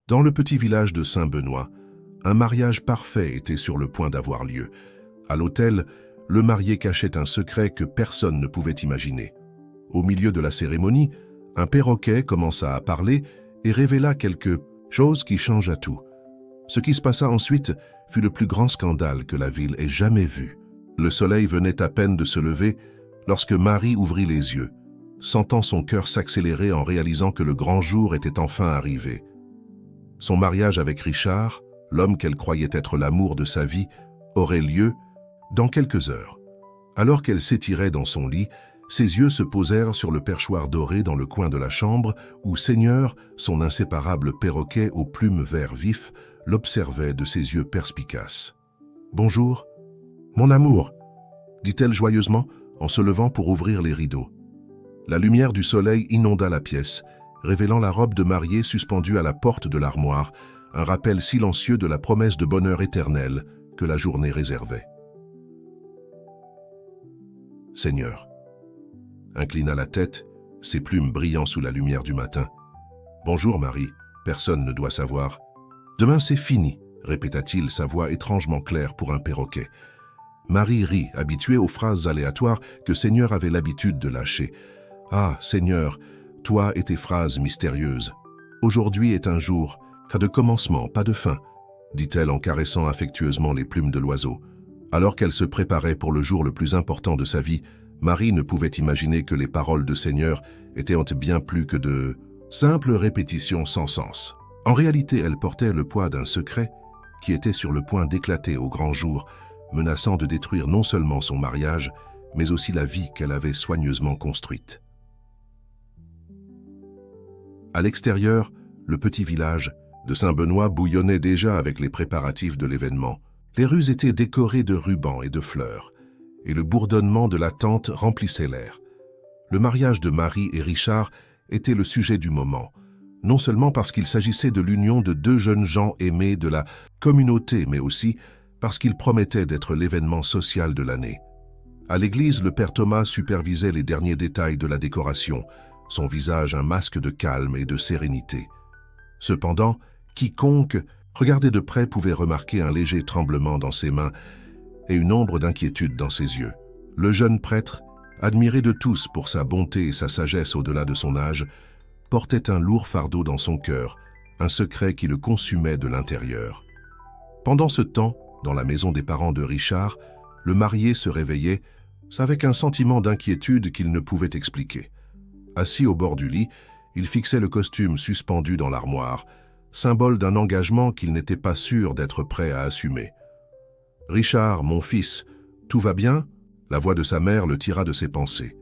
Dans le petit village de Saint-Benoît, un mariage parfait était sur le point d'avoir lieu. À l'autel, le marié cachait un secret que personne ne pouvait imaginer. Au milieu de la cérémonie, un perroquet commença à parler et révéla quelque chose qui changea tout. Ce qui se passa ensuite fut le plus grand scandale que la ville ait jamais vu. Le soleil venait à peine de se lever lorsque Marie ouvrit les yeux, sentant son cœur s'accélérer en réalisant que le grand jour était enfin arrivé. Son mariage avec Richard, l'homme qu'elle croyait être l'amour de sa vie, aurait lieu dans quelques heures. Alors qu'elle s'étirait dans son lit, ses yeux se posèrent sur le perchoir doré dans le coin de la chambre où Seigneur, son inséparable perroquet aux plumes vert vif, l'observait de ses yeux perspicaces. « Bonjour, mon amour !» dit-elle joyeusement en se levant pour ouvrir les rideaux. La lumière du soleil inonda la pièce, révélant la robe de mariée suspendue à la porte de l'armoire, un rappel silencieux de la promesse de bonheur éternel que la journée réservait. Seigneur, inclina la tête, ses plumes brillant sous la lumière du matin. Bonjour Marie, personne ne doit savoir. Demain c'est fini, répéta-t-il, sa voix étrangement claire pour un perroquet. Marie rit, habituée aux phrases aléatoires que Seigneur avait l'habitude de lâcher. Ah, Seigneur, toi et tes phrases mystérieuses. Aujourd'hui est un jour, pas de commencement, pas de fin, dit-elle en caressant affectueusement les plumes de l'oiseau. Alors qu'elle se préparait pour le jour le plus important de sa vie, Marie ne pouvait imaginer que les paroles de Seigneur étaient bien plus que de simples répétitions sans sens. En réalité, elle portait le poids d'un secret qui était sur le point d'éclater au grand jour, menaçant de détruire non seulement son mariage, mais aussi la vie qu'elle avait soigneusement construite. À l'extérieur, le petit village de Saint-Benoît bouillonnait déjà avec les préparatifs de l'événement. Les rues étaient décorées de rubans et de fleurs, et le bourdonnement de la tente remplissait l'air. Le mariage de Marie et Richard était le sujet du moment, non seulement parce qu'il s'agissait de l'union de deux jeunes gens aimés de la communauté, mais aussi parce qu'il promettait d'être l'événement social de l'année. À l'église, le père Thomas supervisait les derniers détails de la décoration, son visage un masque de calme et de sérénité. Cependant, quiconque regardait de près pouvait remarquer un léger tremblement dans ses mains et une ombre d'inquiétude dans ses yeux. Le jeune prêtre, admiré de tous pour sa bonté et sa sagesse au-delà de son âge, portait un lourd fardeau dans son cœur, un secret qui le consumait de l'intérieur. Pendant ce temps, dans la maison des parents de Richard, le marié se réveillait avec un sentiment d'inquiétude qu'il ne pouvait expliquer. Assis au bord du lit, il fixait le costume suspendu dans l'armoire, symbole d'un engagement qu'il n'était pas sûr d'être prêt à assumer. « Richard, mon fils, tout va bien ?» La voix de sa mère le tira de ses pensées.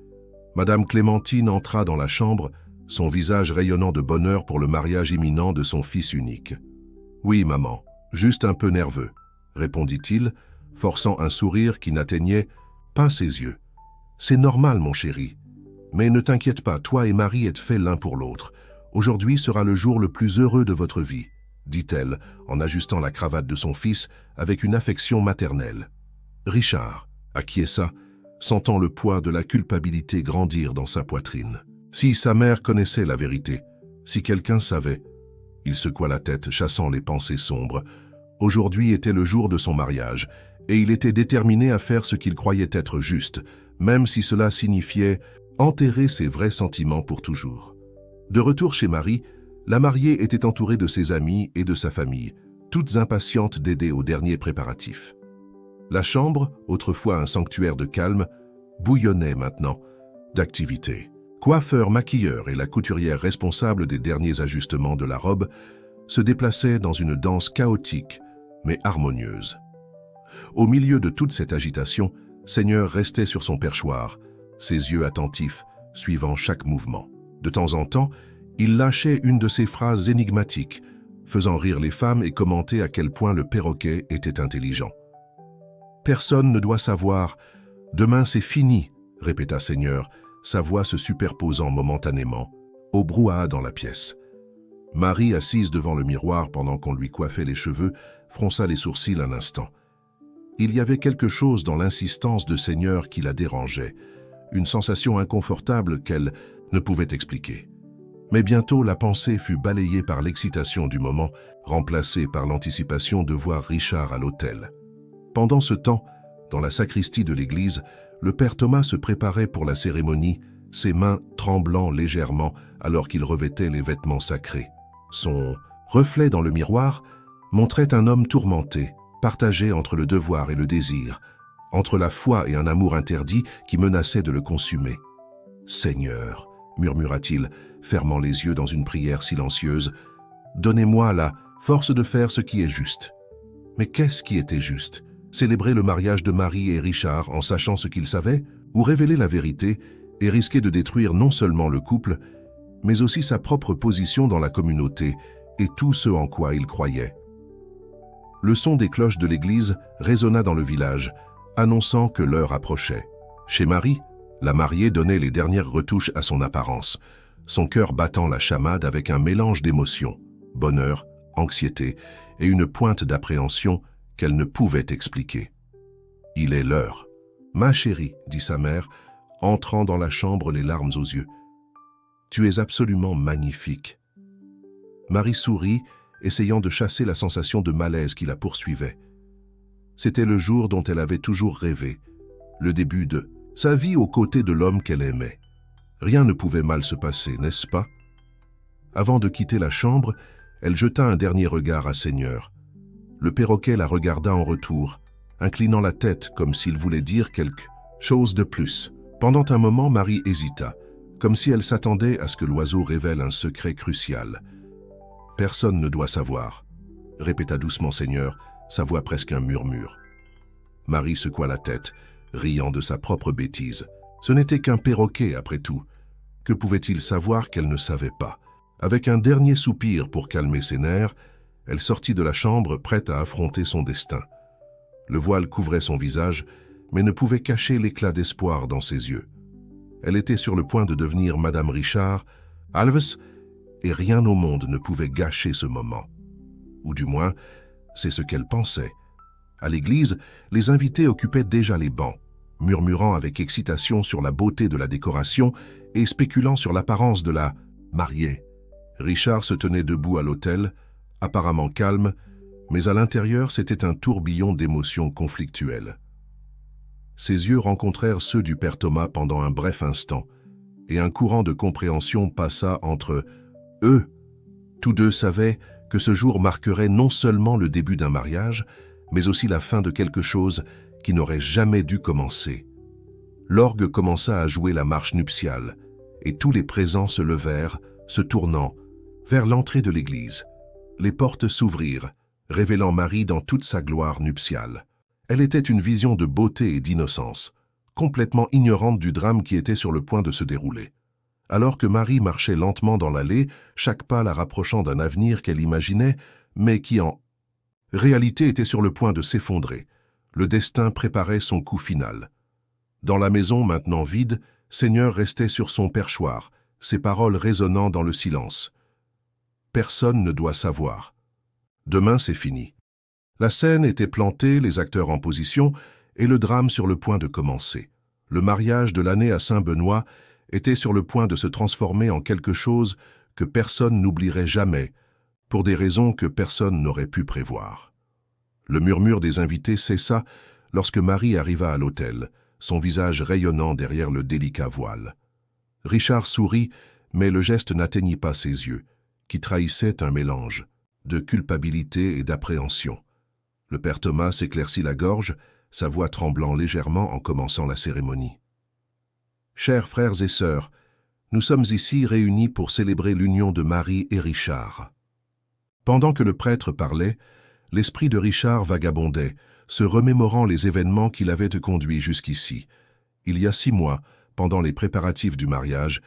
Madame Clémentine entra dans la chambre, son visage rayonnant de bonheur pour le mariage imminent de son fils unique. « Oui, maman, juste un peu nerveux », répondit-il, forçant un sourire qui n'atteignait pas ses yeux. « C'est normal, mon chéri. Mais ne t'inquiète pas, toi et Marie êtes faits l'un pour l'autre. Aujourd'hui sera le jour le plus heureux de votre vie, dit-elle, en ajustant la cravate de son fils avec une affection maternelle. Richard acquiesça, sentant le poids de la culpabilité grandir dans sa poitrine. Si sa mère connaissait la vérité, si quelqu'un savait, il secoua la tête, chassant les pensées sombres. Aujourd'hui était le jour de son mariage, et il était déterminé à faire ce qu'il croyait être juste, même si cela signifiait enterrer ses vrais sentiments pour toujours. De retour chez Marie, la mariée était entourée de ses amis et de sa famille, toutes impatientes d'aider aux derniers préparatifs. La chambre, autrefois un sanctuaire de calme, bouillonnait maintenant d'activité. Coiffeur, maquilleur et la couturière responsable des derniers ajustements de la robe se déplaçaient dans une danse chaotique mais harmonieuse. Au milieu de toute cette agitation, Seigneur restait sur son perchoir, ses yeux attentifs, suivant chaque mouvement. De temps en temps, il lâchait une de ses phrases énigmatiques, faisant rire les femmes et commenter à quel point le perroquet était intelligent. « Personne ne doit savoir. Demain c'est fini », répéta Seigneur, sa voix se superposant momentanément au brouhaha dans la pièce. Marie, assise devant le miroir pendant qu'on lui coiffait les cheveux, fronça les sourcils un instant. Il y avait quelque chose dans l'insistance de Seigneur qui la dérangeait, une sensation inconfortable qu'elle ne pouvait expliquer. Mais bientôt la pensée fut balayée par l'excitation du moment, remplacée par l'anticipation de voir Richard à l'autel. Pendant ce temps, dans la sacristie de l'église, le père Thomas se préparait pour la cérémonie, ses mains tremblant légèrement alors qu'il revêtait les vêtements sacrés. Son reflet dans le miroir montrait un homme tourmenté, partagé entre le devoir et le désir, entre la foi et un amour interdit qui menaçait de le consumer. « Seigneur », murmura-t-il, fermant les yeux dans une prière silencieuse, « donnez-moi la force de faire ce qui est juste. » Mais qu'est-ce qui était juste? Célébrer le mariage de Marie et Richard en sachant ce qu'ils savaient, ou révéler la vérité et risquer de détruire non seulement le couple, mais aussi sa propre position dans la communauté et tout ce en quoi il croyait. Le son des cloches de l'église résonna dans le village, annonçant que l'heure approchait. Chez Marie, la mariée donnait les dernières retouches à son apparence, son cœur battant la chamade avec un mélange d'émotions, bonheur, anxiété et une pointe d'appréhension qu'elle ne pouvait expliquer. « Il est l'heure. »« Ma chérie, » dit sa mère, entrant dans la chambre les larmes aux yeux. « Tu es absolument magnifique. » Marie sourit, essayant de chasser la sensation de malaise qui la poursuivait. C'était le jour dont elle avait toujours rêvé, le début de sa vie aux côtés de l'homme qu'elle aimait. Rien ne pouvait mal se passer, n'est-ce pas? Avant de quitter la chambre, elle jeta un dernier regard à Seigneur. Le perroquet la regarda en retour, inclinant la tête comme s'il voulait dire quelque chose de plus. Pendant un moment, Marie hésita, comme si elle s'attendait à ce que l'oiseau révèle un secret crucial. « Personne ne doit savoir », répéta doucement Seigneur, sa voix presque un murmure. Marie secoua la tête, riant de sa propre bêtise. Ce n'était qu'un perroquet, après tout. Que pouvait-il savoir qu'elle ne savait pas? Avec un dernier soupir pour calmer ses nerfs, elle sortit de la chambre prête à affronter son destin. Le voile couvrait son visage, mais ne pouvait cacher l'éclat d'espoir dans ses yeux. Elle était sur le point de devenir Madame Richard, Alves, et rien au monde ne pouvait gâcher ce moment. Ou du moins, c'est ce qu'elle pensait. À l'église, les invités occupaient déjà les bancs, murmurant avec excitation sur la beauté de la décoration et spéculant sur l'apparence de la mariée. Richard se tenait debout à l'autel, apparemment calme, mais à l'intérieur c'était un tourbillon d'émotions conflictuelles. Ses yeux rencontrèrent ceux du père Thomas pendant un bref instant, et un courant de compréhension passa entre eux. Tous deux savaient que ce jour marquerait non seulement le début d'un mariage, mais aussi la fin de quelque chose qui n'aurait jamais dû commencer. L'orgue commença à jouer la marche nuptiale, et tous les présents se levèrent, se tournant vers l'entrée de l'église. Les portes s'ouvrirent, révélant Marie dans toute sa gloire nuptiale. Elle était une vision de beauté et d'innocence, complètement ignorante du drame qui était sur le point de se dérouler. Alors que Marie marchait lentement dans l'allée, chaque pas la rapprochant d'un avenir qu'elle imaginait, mais qui en réalité était sur le point de s'effondrer, le destin préparait son coup final. Dans la maison maintenant vide, Seigneur restait sur son perchoir, ses paroles résonnant dans le silence. Personne ne doit savoir. Demain, c'est fini. La scène était plantée, les acteurs en position, et le drame sur le point de commencer. Le mariage de l'année à Saint-Benoît était sur le point de se transformer en quelque chose que personne n'oublierait jamais, pour des raisons que personne n'aurait pu prévoir. Le murmure des invités cessa lorsque Marie arriva à l'autel, son visage rayonnant derrière le délicat voile. Richard sourit, mais le geste n'atteignit pas ses yeux, qui trahissaient un mélange de culpabilité et d'appréhension. Le père Thomas s'éclaircit la gorge, sa voix tremblant légèrement en commençant la cérémonie. « Chers frères et sœurs, nous sommes ici réunis pour célébrer l'union de Marie et Richard. » Pendant que le prêtre parlait, l'esprit de Richard vagabondait, se remémorant les événements qui l'avaient conduit jusqu'ici. Il y a 6 mois, pendant les préparatifs du mariage,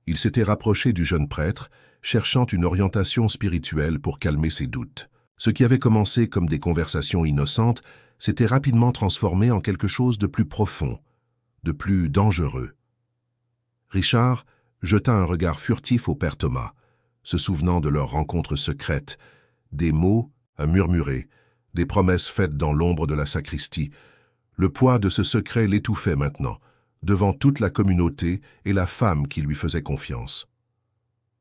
il s'était rapproché du jeune prêtre, cherchant une orientation spirituelle pour calmer ses doutes. Ce qui avait commencé comme des conversations innocentes s'était rapidement transformé en quelque chose de plus profond, de plus dangereux. Richard jeta un regard furtif au père Thomas, se souvenant de leur rencontre secrète, des mots à murmurer, des promesses faites dans l'ombre de la sacristie. Le poids de ce secret l'étouffait maintenant, devant toute la communauté et la femme qui lui faisait confiance.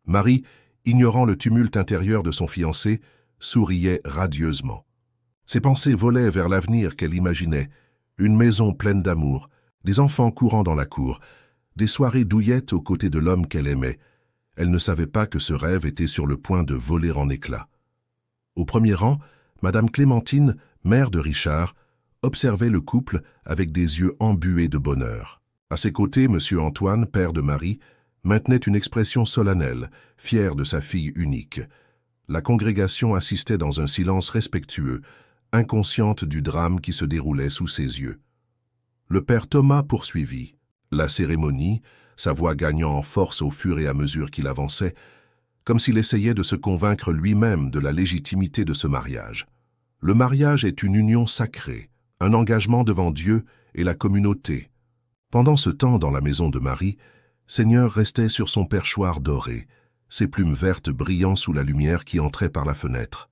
Marie, ignorant le tumulte intérieur de son fiancé, souriait radieusement. Ses pensées volaient vers l'avenir qu'elle imaginait, une maison pleine d'amour, des enfants courant dans la cour, des soirées douillettes aux côtés de l'homme qu'elle aimait. Elle ne savait pas que ce rêve était sur le point de voler en éclats. Au premier rang, Madame Clémentine, mère de Richard, observait le couple avec des yeux embués de bonheur. À ses côtés, Monsieur Antoine, père de Marie, maintenait une expression solennelle, fier de sa fille unique. La congrégation assistait dans un silence respectueux, inconsciente du drame qui se déroulait sous ses yeux. Le père Thomas poursuivit. La cérémonie, sa voix gagnant en force au fur et à mesure qu'il avançait, comme s'il essayait de se convaincre lui-même de la légitimité de ce mariage. Le mariage est une union sacrée, un engagement devant Dieu et la communauté. Pendant ce temps, dans la maison de Marie, Seigneur restait sur son perchoir doré, ses plumes vertes brillant sous la lumière qui entrait par la fenêtre.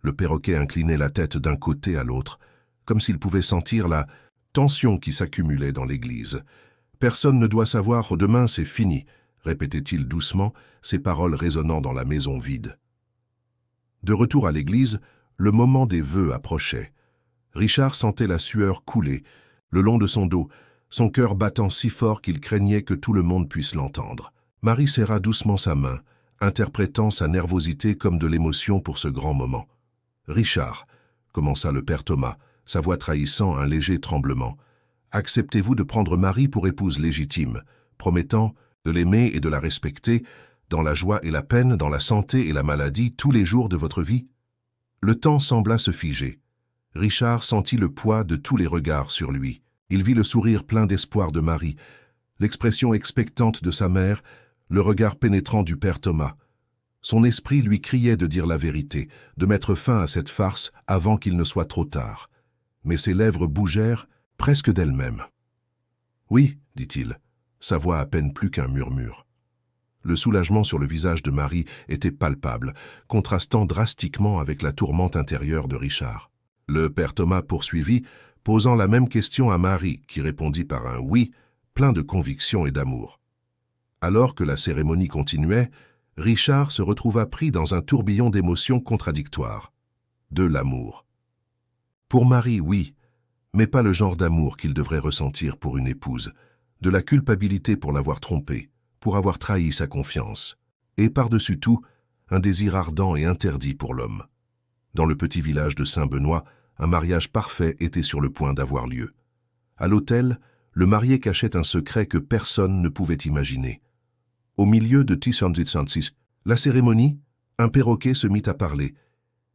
Le perroquet inclinait la tête d'un côté à l'autre, comme s'il pouvait sentir la tension qui s'accumulait dans l'église. « Personne ne doit savoir, demain c'est fini », répétait-il doucement, ses paroles résonnant dans la maison vide. De retour à l'église, le moment des vœux approchait. Richard sentait la sueur couler le long de son dos, son cœur battant si fort qu'il craignait que tout le monde puisse l'entendre. Marie serra doucement sa main, interprétant sa nervosité comme de l'émotion pour ce grand moment. « Richard, » commença le père Thomas, sa voix trahissant un léger tremblement, « acceptez-vous de prendre Marie pour épouse légitime, promettant de l'aimer et de la respecter, dans la joie et la peine, dans la santé et la maladie, tous les jours de votre vie ?» Le temps sembla se figer. Richard sentit le poids de tous les regards sur lui. Il vit le sourire plein d'espoir de Marie, l'expression expectante de sa mère, le regard pénétrant du père Thomas. Son esprit lui criait de dire la vérité, de mettre fin à cette farce avant qu'il ne soit trop tard. Mais ses lèvres bougèrent presque d'elles-mêmes. « Oui, » dit-il, sa voix à peine plus qu'un murmure. Le soulagement sur le visage de Marie était palpable, contrastant drastiquement avec la tourmente intérieure de Richard. Le père Thomas poursuivit, posant la même question à Marie, qui répondit par un « oui », plein de conviction et d'amour. Alors que la cérémonie continuait, Richard se retrouva pris dans un tourbillon d'émotions contradictoires. De l'amour. Pour Marie, oui, mais pas le genre d'amour qu'il devrait ressentir pour une épouse, de la culpabilité pour l'avoir trompée, pour avoir trahi sa confiance, et par-dessus tout, un désir ardent et interdit pour l'homme. Dans le petit village de Saint-Benoît, un mariage parfait était sur le point d'avoir lieu. À l'autel, le marié cachait un secret que personne ne pouvait imaginer. Au milieu de 1806, la cérémonie, un perroquet se mit à parler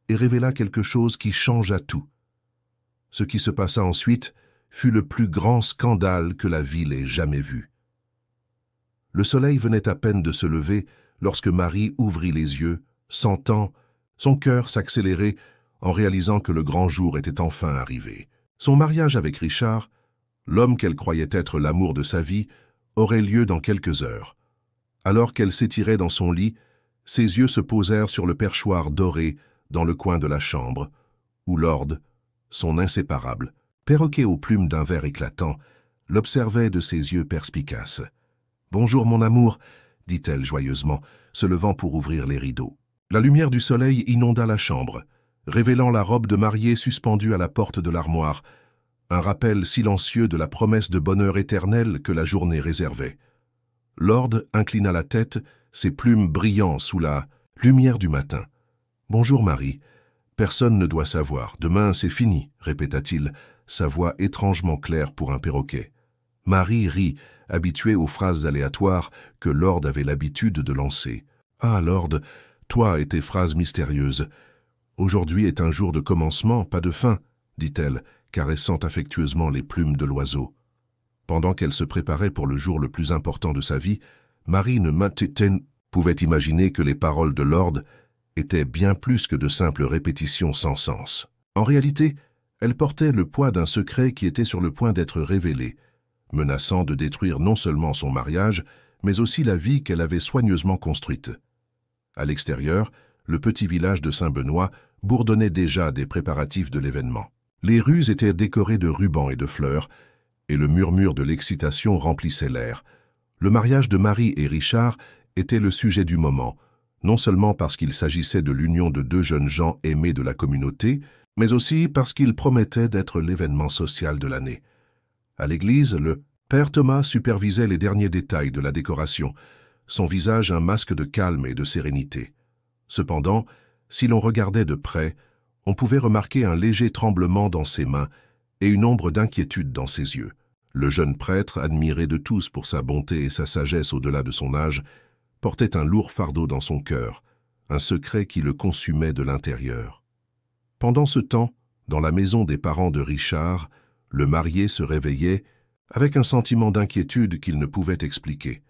et révéla quelque chose qui changea tout. Ce qui se passa ensuite fut le plus grand scandale que la ville ait jamais vu. Le soleil venait à peine de se lever lorsque Marie ouvrit les yeux, sentant son cœur s'accélérer en réalisant que le grand jour était enfin arrivé. Son mariage avec Richard, l'homme qu'elle croyait être l'amour de sa vie, aurait lieu dans quelques heures. Alors qu'elle s'étirait dans son lit, ses yeux se posèrent sur le perchoir doré dans le coin de la chambre, où Lord, son inséparable, perroquet aux plumes d'un vert éclatant, l'observait de ses yeux perspicaces. « Bonjour mon amour », dit-elle joyeusement, se levant pour ouvrir les rideaux. La lumière du soleil inonda la chambre, révélant la robe de mariée suspendue à la porte de l'armoire, un rappel silencieux de la promesse de bonheur éternel que la journée réservait. Lord inclina la tête, ses plumes brillant sous la lumière du matin. « Bonjour Marie. Personne ne doit savoir. Demain c'est fini, répéta-t-il, sa voix étrangement claire pour un perroquet. Marie rit, habituée aux phrases aléatoires que Lord avait l'habitude de lancer. « Ah, Lord, toi et tes phrases mystérieuses. Aujourd'hui est un jour de commencement, pas de fin, dit-elle, caressant affectueusement les plumes de l'oiseau. Pendant qu'elle se préparait pour le jour le plus important de sa vie, Marie ne pouvait imaginer que les paroles de Lord étaient bien plus que de simples répétitions sans sens. En réalité, elle portait le poids d'un secret qui était sur le point d'être révélé, menaçant de détruire non seulement son mariage, mais aussi la vie qu'elle avait soigneusement construite. À l'extérieur, le petit village de Saint-Benoît bourdonnait déjà des préparatifs de l'événement. Les rues étaient décorées de rubans et de fleurs, et le murmure de l'excitation remplissait l'air. Le mariage de Marie et Richard était le sujet du moment, non seulement parce qu'il s'agissait de l'union de deux jeunes gens aimés de la communauté, mais aussi parce qu'il promettait d'être l'événement social de l'année. À l'église, le père Thomas supervisait les derniers détails de la décoration, son visage un masque de calme et de sérénité. Cependant, si l'on regardait de près, on pouvait remarquer un léger tremblement dans ses mains et une ombre d'inquiétude dans ses yeux. Le jeune prêtre, admiré de tous pour sa bonté et sa sagesse au-delà de son âge, portait un lourd fardeau dans son cœur, un secret qui le consumait de l'intérieur. Pendant ce temps, dans la maison des parents de Richard, le marié se réveillait avec un sentiment d'inquiétude qu'il ne pouvait expliquer.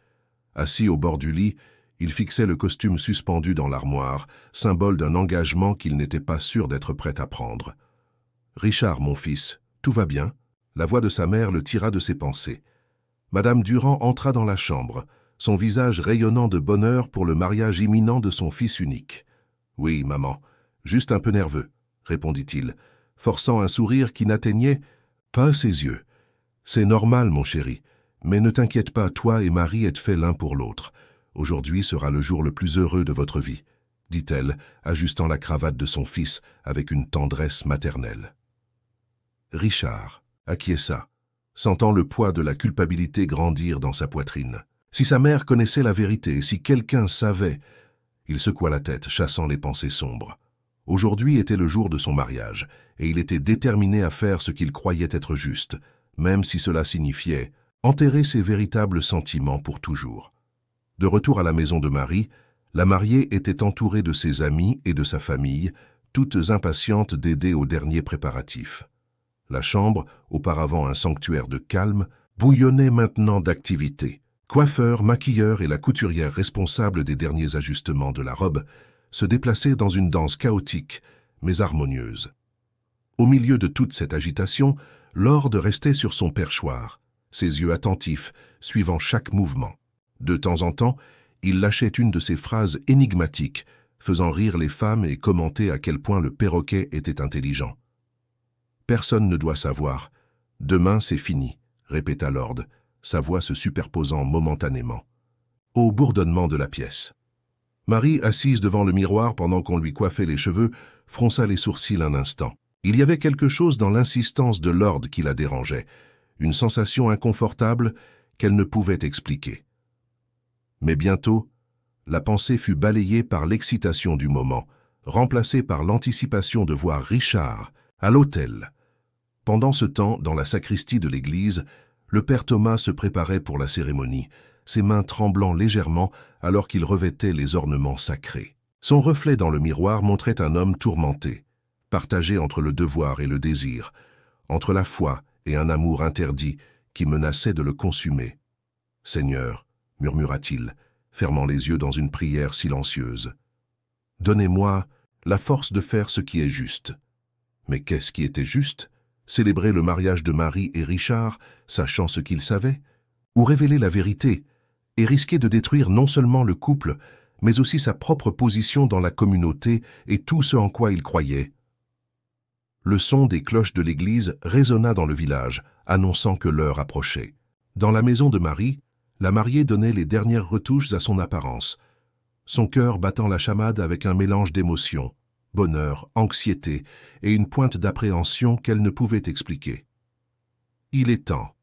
Assis au bord du lit, il fixait le costume suspendu dans l'armoire, symbole d'un engagement qu'il n'était pas sûr d'être prêt à prendre. « Richard, mon fils, tout va bien ?» La voix de sa mère le tira de ses pensées. Madame Durand entra dans la chambre, son visage rayonnant de bonheur pour le mariage imminent de son fils unique. « Oui, maman, juste un peu nerveux, » répondit-il, forçant un sourire qui n'atteignait pas ses yeux. « C'est normal, mon chéri, mais ne t'inquiète pas, toi et Marie êtes faits l'un pour l'autre. Aujourd'hui sera le jour le plus heureux de votre vie, » dit-elle, ajustant la cravate de son fils avec une tendresse maternelle. Richard acquiesça, sentant le poids de la culpabilité grandir dans sa poitrine. Si sa mère connaissait la vérité, si quelqu'un savait, il secoua la tête, chassant les pensées sombres. Aujourd'hui était le jour de son mariage, et il était déterminé à faire ce qu'il croyait être juste, même si cela signifiait enterrer ses véritables sentiments pour toujours. De retour à la maison de Marie, la mariée était entourée de ses amis et de sa famille, toutes impatientes d'aider aux derniers préparatifs. La chambre, auparavant un sanctuaire de calme, bouillonnait maintenant d'activité. Coiffeur, maquilleur et la couturière responsable des derniers ajustements de la robe se déplaçaient dans une danse chaotique, mais harmonieuse. Au milieu de toute cette agitation, Lord restait sur son perchoir, ses yeux attentifs, suivant chaque mouvement. De temps en temps, il lâchait une de ces phrases énigmatiques, faisant rire les femmes et commenter à quel point le perroquet était intelligent. « Personne ne doit savoir. Demain, c'est fini, » répéta Lord, sa voix se superposant momentanément au bourdonnement de la pièce. Marie, assise devant le miroir pendant qu'on lui coiffait les cheveux, fronça les sourcils un instant. Il y avait quelque chose dans l'insistance de Lord qui la dérangeait, une sensation inconfortable qu'elle ne pouvait expliquer. Mais bientôt, la pensée fut balayée par l'excitation du moment, remplacée par l'anticipation de voir Richard à l'autel. Pendant ce temps, dans la sacristie de l'église, le père Thomas se préparait pour la cérémonie, ses mains tremblant légèrement alors qu'il revêtait les ornements sacrés. Son reflet dans le miroir montrait un homme tourmenté, partagé entre le devoir et le désir, entre la foi et un amour interdit qui menaçait de le consumer. « Seigneur, » murmura-t-il, fermant les yeux dans une prière silencieuse, « donnez-moi la force de faire ce qui est juste. » Mais qu'est-ce qui était juste? Célébrer le mariage de Marie et Richard, sachant ce qu'ils savaient? Ou révéler la vérité et risquer de détruire non seulement le couple, mais aussi sa propre position dans la communauté et tout ce en quoi il croyait? Le son des cloches de l'église résonna dans le village, annonçant que l'heure approchait. Dans la maison de Marie, la mariée donnait les dernières retouches à son apparence, son cœur battant la chamade avec un mélange d'émotions, bonheur, anxiété et une pointe d'appréhension qu'elle ne pouvait expliquer. « Il est temps.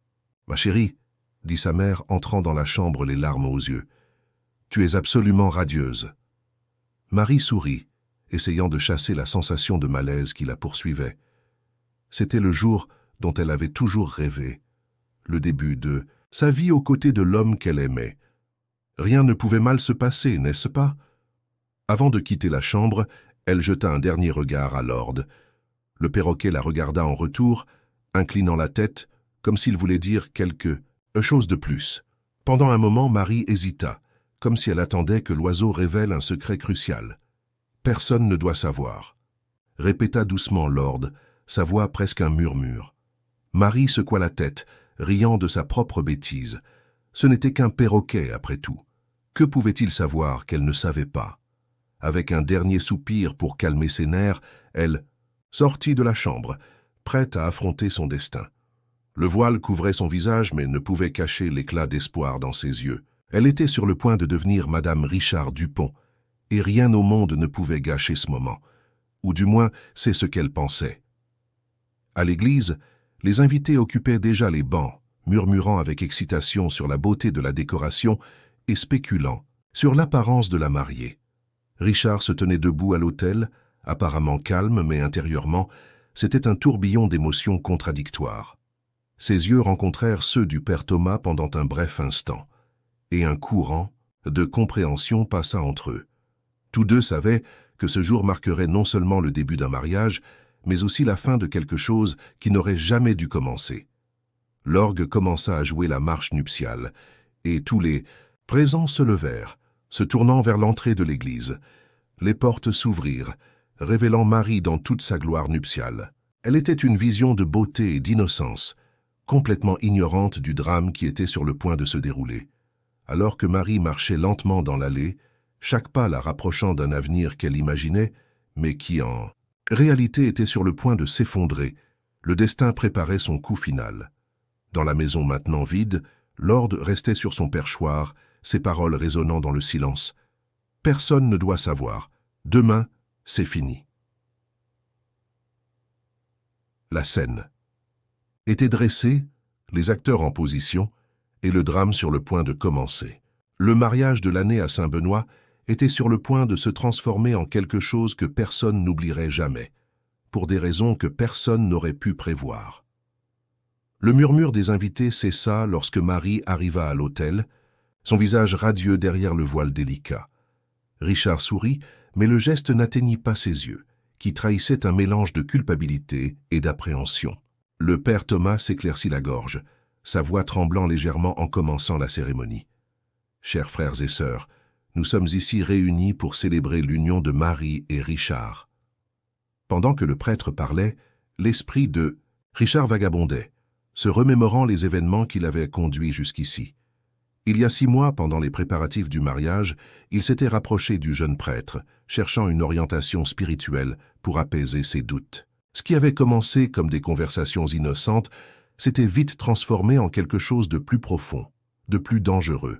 Ma chérie, » dit sa mère entrant dans la chambre les larmes aux yeux. « Tu es absolument radieuse. » Marie sourit, essayant de chasser la sensation de malaise qui la poursuivait. C'était le jour dont elle avait toujours rêvé, le début de sa vie aux côtés de l'homme qu'elle aimait. Rien ne pouvait mal se passer, n'est-ce pas? Avant de quitter la chambre, elle jeta un dernier regard à Lord. Le perroquet la regarda en retour, inclinant la tête, comme s'il voulait dire quelque chose de plus. Pendant un moment, Marie hésita, comme si elle attendait que l'oiseau révèle un secret crucial. « Personne ne doit savoir », répéta doucement Lord, sa voix presque un murmure. Marie secoua la tête, riant de sa propre bêtise. Ce n'était qu'un perroquet, après tout. Que pouvait-il savoir qu'elle ne savait pas? Avec un dernier soupir pour calmer ses nerfs, elle sortit de la chambre, prête à affronter son destin. Le voile couvrait son visage mais ne pouvait cacher l'éclat d'espoir dans ses yeux. Elle était sur le point de devenir Madame Richard Dupont, et rien au monde ne pouvait gâcher ce moment, ou du moins c'est ce qu'elle pensait. À l'église, les invités occupaient déjà les bancs, murmurant avec excitation sur la beauté de la décoration et spéculant sur l'apparence de la mariée. Richard se tenait debout à l'autel, apparemment calme, mais intérieurement, c'était un tourbillon d'émotions contradictoires. Ses yeux rencontrèrent ceux du père Thomas pendant un bref instant, et un courant de compréhension passa entre eux. Tous deux savaient que ce jour marquerait non seulement le début d'un mariage, mais aussi la fin de quelque chose qui n'aurait jamais dû commencer. L'orgue commença à jouer la marche nuptiale, et tous les présents se levèrent, se tournant vers l'entrée de l'église. Les portes s'ouvrirent, révélant Marie dans toute sa gloire nuptiale. Elle était une vision de beauté et d'innocence, complètement ignorante du drame qui était sur le point de se dérouler. Alors que Marie marchait lentement dans l'allée, chaque pas la rapprochant d'un avenir qu'elle imaginait, mais qui en réalité était sur le point de s'effondrer, le destin préparait son coup final. Dans la maison maintenant vide, Lord restait sur son perchoir, ses paroles résonnant dans le silence. « Personne ne doit savoir. Demain, c'est fini. » La scène était dressée, les acteurs en position, et le drame sur le point de commencer. Le mariage de l'année à Saint-Benoît était sur le point de se transformer en quelque chose que personne n'oublierait jamais, pour des raisons que personne n'aurait pu prévoir. Le murmure des invités cessa lorsque Marie arriva à l'autel, son visage radieux derrière le voile délicat. Richard sourit, mais le geste n'atteignit pas ses yeux, qui trahissaient un mélange de culpabilité et d'appréhension. Le père Thomas s'éclaircit la gorge, sa voix tremblant légèrement en commençant la cérémonie. « Chers frères et sœurs, nous sommes ici réunis pour célébrer l'union de Marie et Richard. » Pendant que le prêtre parlait, l'esprit de Richard vagabondait, se remémorant les événements qui l'avaient conduit jusqu'ici. Il y a 6 mois, pendant les préparatifs du mariage, il s'était rapproché du jeune prêtre, cherchant une orientation spirituelle pour apaiser ses doutes. Ce qui avait commencé comme des conversations innocentes s'était vite transformé en quelque chose de plus profond, de plus dangereux.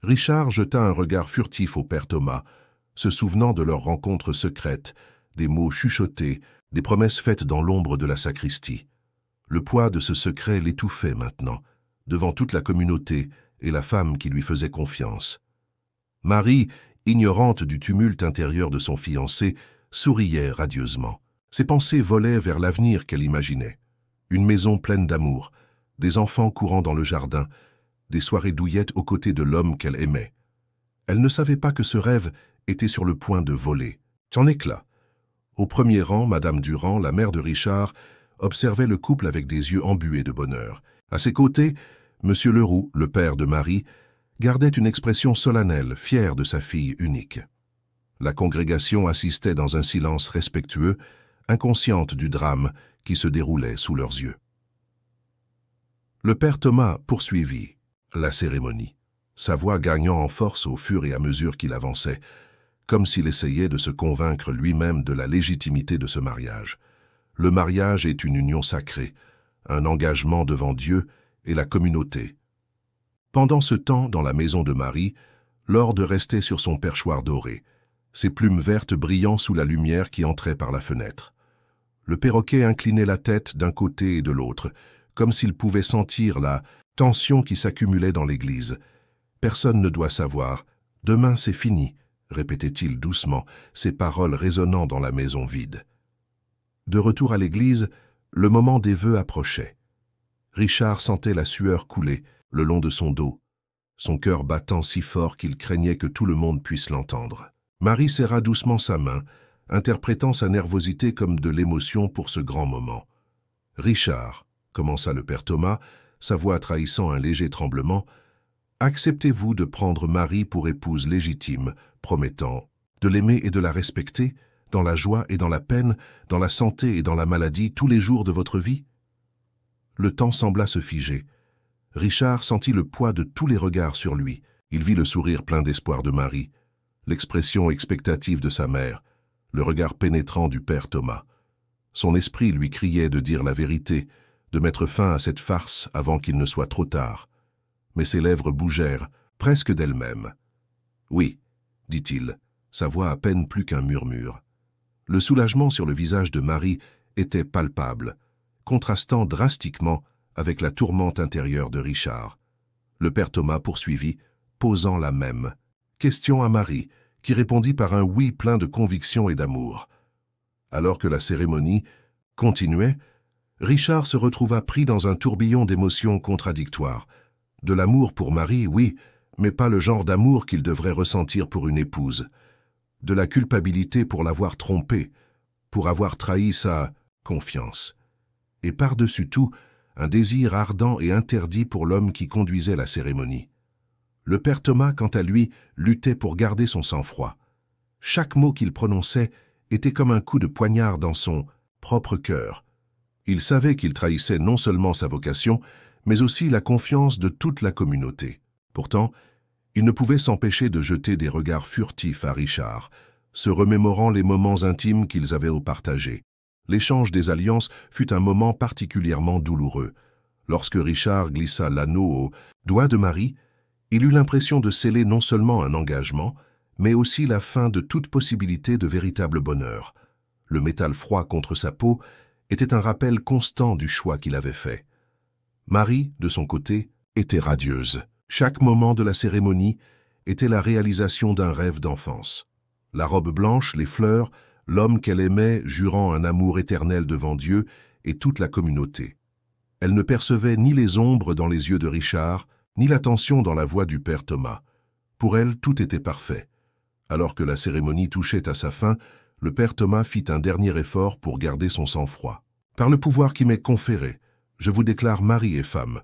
Richard jeta un regard furtif au père Thomas, se souvenant de leur rencontre secrète, des mots chuchotés, des promesses faites dans l'ombre de la sacristie. Le poids de ce secret l'étouffait maintenant, devant toute la communauté et la femme qui lui faisait confiance. Marie, ignorante du tumulte intérieur de son fiancé, souriait radieusement. Ses pensées volaient vers l'avenir qu'elle imaginait. Une maison pleine d'amour, des enfants courant dans le jardin, des soirées douillettes aux côtés de l'homme qu'elle aimait. Elle ne savait pas que ce rêve était sur le point de voler. En éclat. Au premier rang, Madame Durand, la mère de Richard, observait le couple avec des yeux embués de bonheur. À ses côtés, Monsieur Leroux, le père de Marie, gardait une expression solennelle, fière de sa fille unique. La congrégation assistait dans un silence respectueux, inconsciente du drame qui se déroulait sous leurs yeux. Le père Thomas poursuivit la cérémonie, sa voix gagnant en force au fur et à mesure qu'il avançait, comme s'il essayait de se convaincre lui-même de la légitimité de ce mariage. Le mariage est une union sacrée, un engagement devant Dieu et la communauté. Pendant ce temps, dans la maison de Marie, Lord restait sur son perchoir doré, ses plumes vertes brillant sous la lumière qui entrait par la fenêtre. Le perroquet inclinait la tête d'un côté et de l'autre, comme s'il pouvait sentir la tension qui s'accumulait dans l'église. « Personne ne doit savoir. Demain, c'est fini », répétait-il doucement, ses paroles résonnant dans la maison vide. De retour à l'église, le moment des vœux approchait. Richard sentait la sueur couler le long de son dos, son cœur battant si fort qu'il craignait que tout le monde puisse l'entendre. Marie serra doucement sa main, interprétant sa nervosité comme de l'émotion pour ce grand moment. « Richard, » commença le père Thomas, sa voix trahissant un léger tremblement, « acceptez-vous de prendre Marie pour épouse légitime, promettant de l'aimer et de la respecter, dans la joie et dans la peine, dans la santé et dans la maladie, tous les jours de votre vie ?» Le temps sembla se figer. Richard sentit le poids de tous les regards sur lui. Il vit le sourire plein d'espoir de Marie, l'expression expectative de sa mère, le regard pénétrant du père Thomas. Son esprit lui criait de dire la vérité, de mettre fin à cette farce avant qu'il ne soit trop tard. Mais ses lèvres bougèrent, presque d'elle-même. « Oui, » dit-il, sa voix à peine plus qu'un murmure. Le soulagement sur le visage de Marie était palpable, contrastant drastiquement avec la tourmente intérieure de Richard. Le père Thomas poursuivit, posant la même question à Marie, qui répondit par un oui plein de conviction et d'amour. Alors que la cérémonie continuait, Richard se retrouva pris dans un tourbillon d'émotions contradictoires. De l'amour pour Marie, oui, mais pas le genre d'amour qu'il devrait ressentir pour une épouse. De la culpabilité pour l'avoir trompée, pour avoir trahi sa confiance. Et par-dessus tout, un désir ardent et interdit pour l'homme qui conduisait la cérémonie. Le père Thomas, quant à lui, luttait pour garder son sang-froid. Chaque mot qu'il prononçait était comme un coup de poignard dans son propre cœur. Il savait qu'il trahissait non seulement sa vocation, mais aussi la confiance de toute la communauté. Pourtant, il ne pouvait s'empêcher de jeter des regards furtifs à Richard, se remémorant les moments intimes qu'ils avaient partagés. L'échange des alliances fut un moment particulièrement douloureux. Lorsque Richard glissa l'anneau au doigt de Marie, il eut l'impression de sceller non seulement un engagement, mais aussi la fin de toute possibilité de véritable bonheur. Le métal froid contre sa peau était un rappel constant du choix qu'il avait fait. Marie, de son côté, était radieuse. Chaque moment de la cérémonie était la réalisation d'un rêve d'enfance. La robe blanche, les fleurs, l'homme qu'elle aimait jurant un amour éternel devant Dieu et toute la communauté. Elle ne percevait ni les ombres dans les yeux de Richard, ni la tension dans la voix du père Thomas. Pour elle, tout était parfait. Alors que la cérémonie touchait à sa fin, le père Thomas fit un dernier effort pour garder son sang-froid. « Par le pouvoir qui m'est conféré, je vous déclare mari et femme.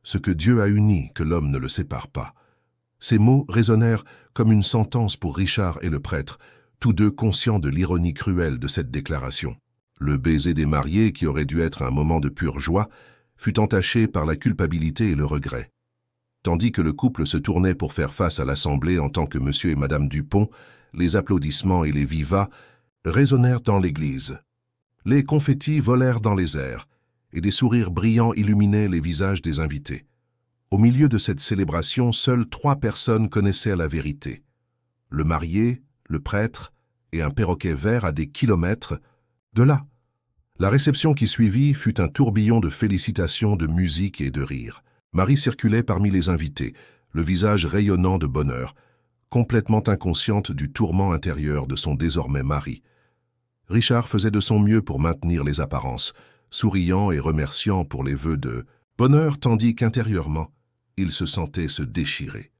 Ce que Dieu a uni, que l'homme ne le sépare pas. » Ces mots résonnèrent comme une sentence pour Richard et le prêtre, tous deux conscients de l'ironie cruelle de cette déclaration. Le baiser des mariés, qui aurait dû être un moment de pure joie, fut entaché par la culpabilité et le regret. Tandis que le couple se tournait pour faire face à l'assemblée en tant que monsieur et madame Dupont, les applaudissements et les vivats résonnèrent dans l'église. Les confettis volèrent dans les airs, et des sourires brillants illuminaient les visages des invités. Au milieu de cette célébration, seules 3 personnes connaissaient la vérité. Le marié, le prêtre et un perroquet vert à des kilomètres de là. La réception qui suivit fut un tourbillon de félicitations, de musique et de rires. Marie circulait parmi les invités, le visage rayonnant de bonheur, complètement inconsciente du tourment intérieur de son désormais mari. Richard faisait de son mieux pour maintenir les apparences, souriant et remerciant pour les vœux de bonheur, tandis qu'intérieurement, il se sentait se déchirer.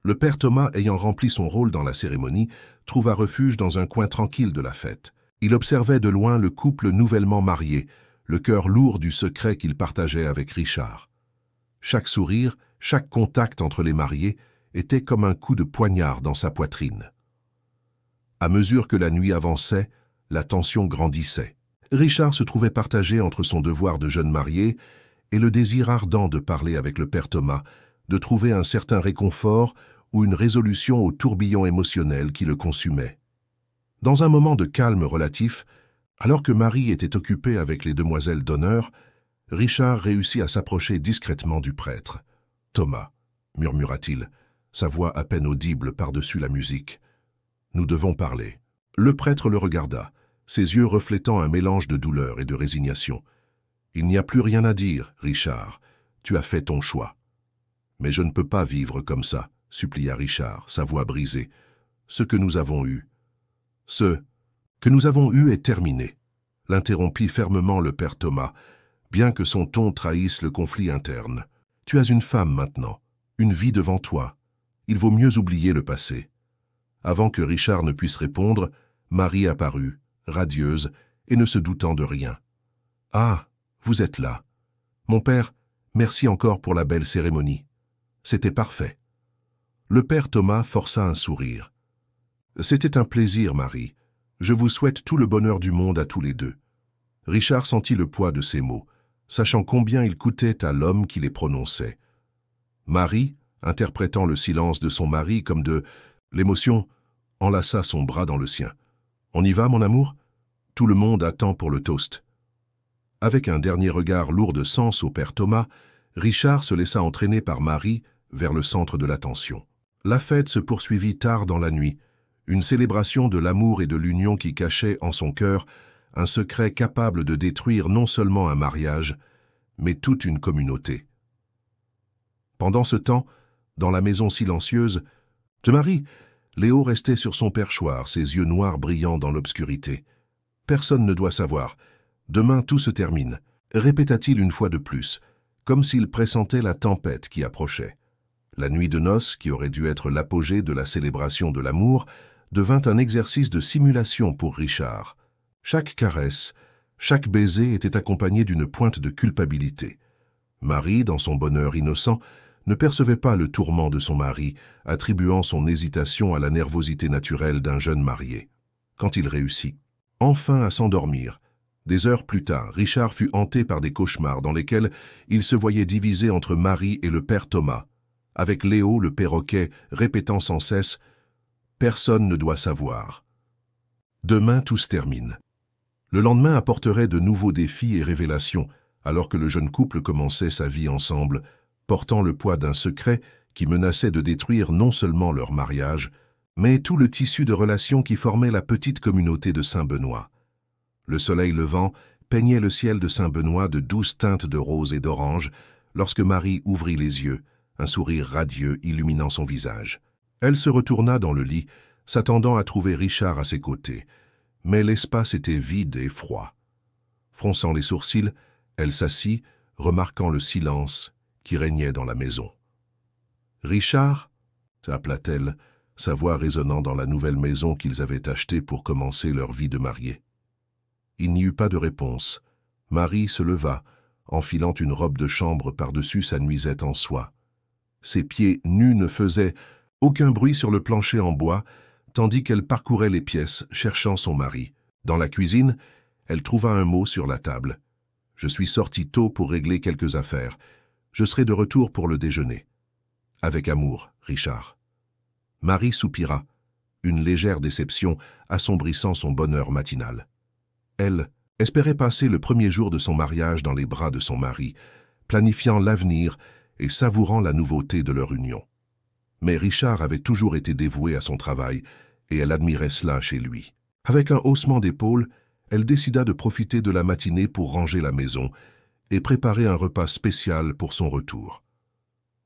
Le père Thomas, ayant rempli son rôle dans la cérémonie, trouva refuge dans un coin tranquille de la fête. Il observait de loin le couple nouvellement marié, le cœur lourd du secret qu'il partageait avec Richard. Chaque sourire, chaque contact entre les mariés était comme un coup de poignard dans sa poitrine. À mesure que la nuit avançait, la tension grandissait. Richard se trouvait partagé entre son devoir de jeune marié et le désir ardent de parler avec le père Thomas, de trouver un certain réconfort ou une résolution au tourbillon émotionnel qui le consumait. Dans un moment de calme relatif, alors que Marie était occupée avec les demoiselles d'honneur, Richard réussit à s'approcher discrètement du prêtre. « Thomas », murmura-t-il, sa voix à peine audible par-dessus la musique. « Nous devons parler. » Le prêtre le regarda, ses yeux reflétant un mélange de douleur et de résignation. « Il n'y a plus rien à dire, Richard. Tu as fait ton choix. »« Mais je ne peux pas vivre comme ça, » supplia Richard, sa voix brisée. « Ce que nous avons eu. »« Ce que nous avons eu est terminé, » l'interrompit fermement le père Thomas, bien que son ton trahisse le conflit interne. « Tu as une femme maintenant, une vie devant toi. Il vaut mieux oublier le passé. » Avant que Richard ne puisse répondre, Marie apparut, radieuse et ne se doutant de rien. « Ah, vous êtes là. Mon père, merci encore pour la belle cérémonie. C'était parfait. » Le père Thomas força un sourire. « C'était un plaisir, Marie. Je vous souhaite tout le bonheur du monde à tous les deux. » Richard sentit le poids de ces mots, sachant combien ils coûtaient à l'homme qui les prononçait. Marie, interprétant le silence de son mari comme de l'émotion, enlaça son bras dans le sien. « On y va, mon amour ? Tout le monde attend pour le toast. » Avec un dernier regard lourd de sens au père Thomas, Richard se laissa entraîner par Marie vers le centre de l'attention. La fête se poursuivit tard dans la nuit, une célébration de l'amour et de l'union qui cachait en son cœur un secret capable de détruire non seulement un mariage, mais toute une communauté. Pendant ce temps, dans la maison silencieuse de Marie, Léo restait sur son perchoir, ses yeux noirs brillant dans l'obscurité. « Personne ne doit savoir. Demain tout se termine », répéta-t-il une fois de plus, comme s'il pressentait la tempête qui approchait. La nuit de noces, qui aurait dû être l'apogée de la célébration de l'amour, devint un exercice de simulation pour Richard. Chaque caresse, chaque baiser était accompagné d'une pointe de culpabilité. Marie, dans son bonheur innocent, ne percevait pas le tourment de son mari, attribuant son hésitation à la nervosité naturelle d'un jeune marié. Quand il réussit enfin à s'endormir, des heures plus tard, Richard fut hanté par des cauchemars dans lesquels il se voyait divisé entre Marie et le père Thomas, avec Léo le perroquet répétant sans cesse « Personne ne doit savoir. Demain tout se termine ». Le lendemain apporterait de nouveaux défis et révélations, alors que le jeune couple commençait sa vie ensemble, portant le poids d'un secret qui menaçait de détruire non seulement leur mariage, mais tout le tissu de relations qui formait la petite communauté de Saint-Benoît. Le soleil levant peignait le ciel de Saint-Benoît de douces teintes de rose et d'orange lorsque Marie ouvrit les yeux, un sourire radieux illuminant son visage. Elle se retourna dans le lit, s'attendant à trouver Richard à ses côtés. Mais l'espace était vide et froid. Fronçant les sourcils, elle s'assit, remarquant le silence qui régnait dans la maison. « Richard » appela-t-elle, sa voix résonnant dans la nouvelle maison qu'ils avaient achetée pour commencer leur vie de mariés. Il n'y eut pas de réponse. Marie se leva, enfilant une robe de chambre par-dessus sa nuisette en soie. Ses pieds nus ne faisaient aucun bruit sur le plancher en bois, tandis qu'elle parcourait les pièces, cherchant son mari. Dans la cuisine, elle trouva un mot sur la table. « Je suis sortie tôt pour régler quelques affaires. Je serai de retour pour le déjeuner. » « Avec amour, Richard. » Marie soupira, une légère déception assombrissant son bonheur matinal. Elle espérait passer le premier jour de son mariage dans les bras de son mari, planifiant l'avenir et savourant la nouveauté de leur union. Mais Richard avait toujours été dévoué à son travail et elle admirait cela chez lui. Avec un haussement d'épaule, elle décida de profiter de la matinée pour ranger la maison et préparer un repas spécial pour son retour.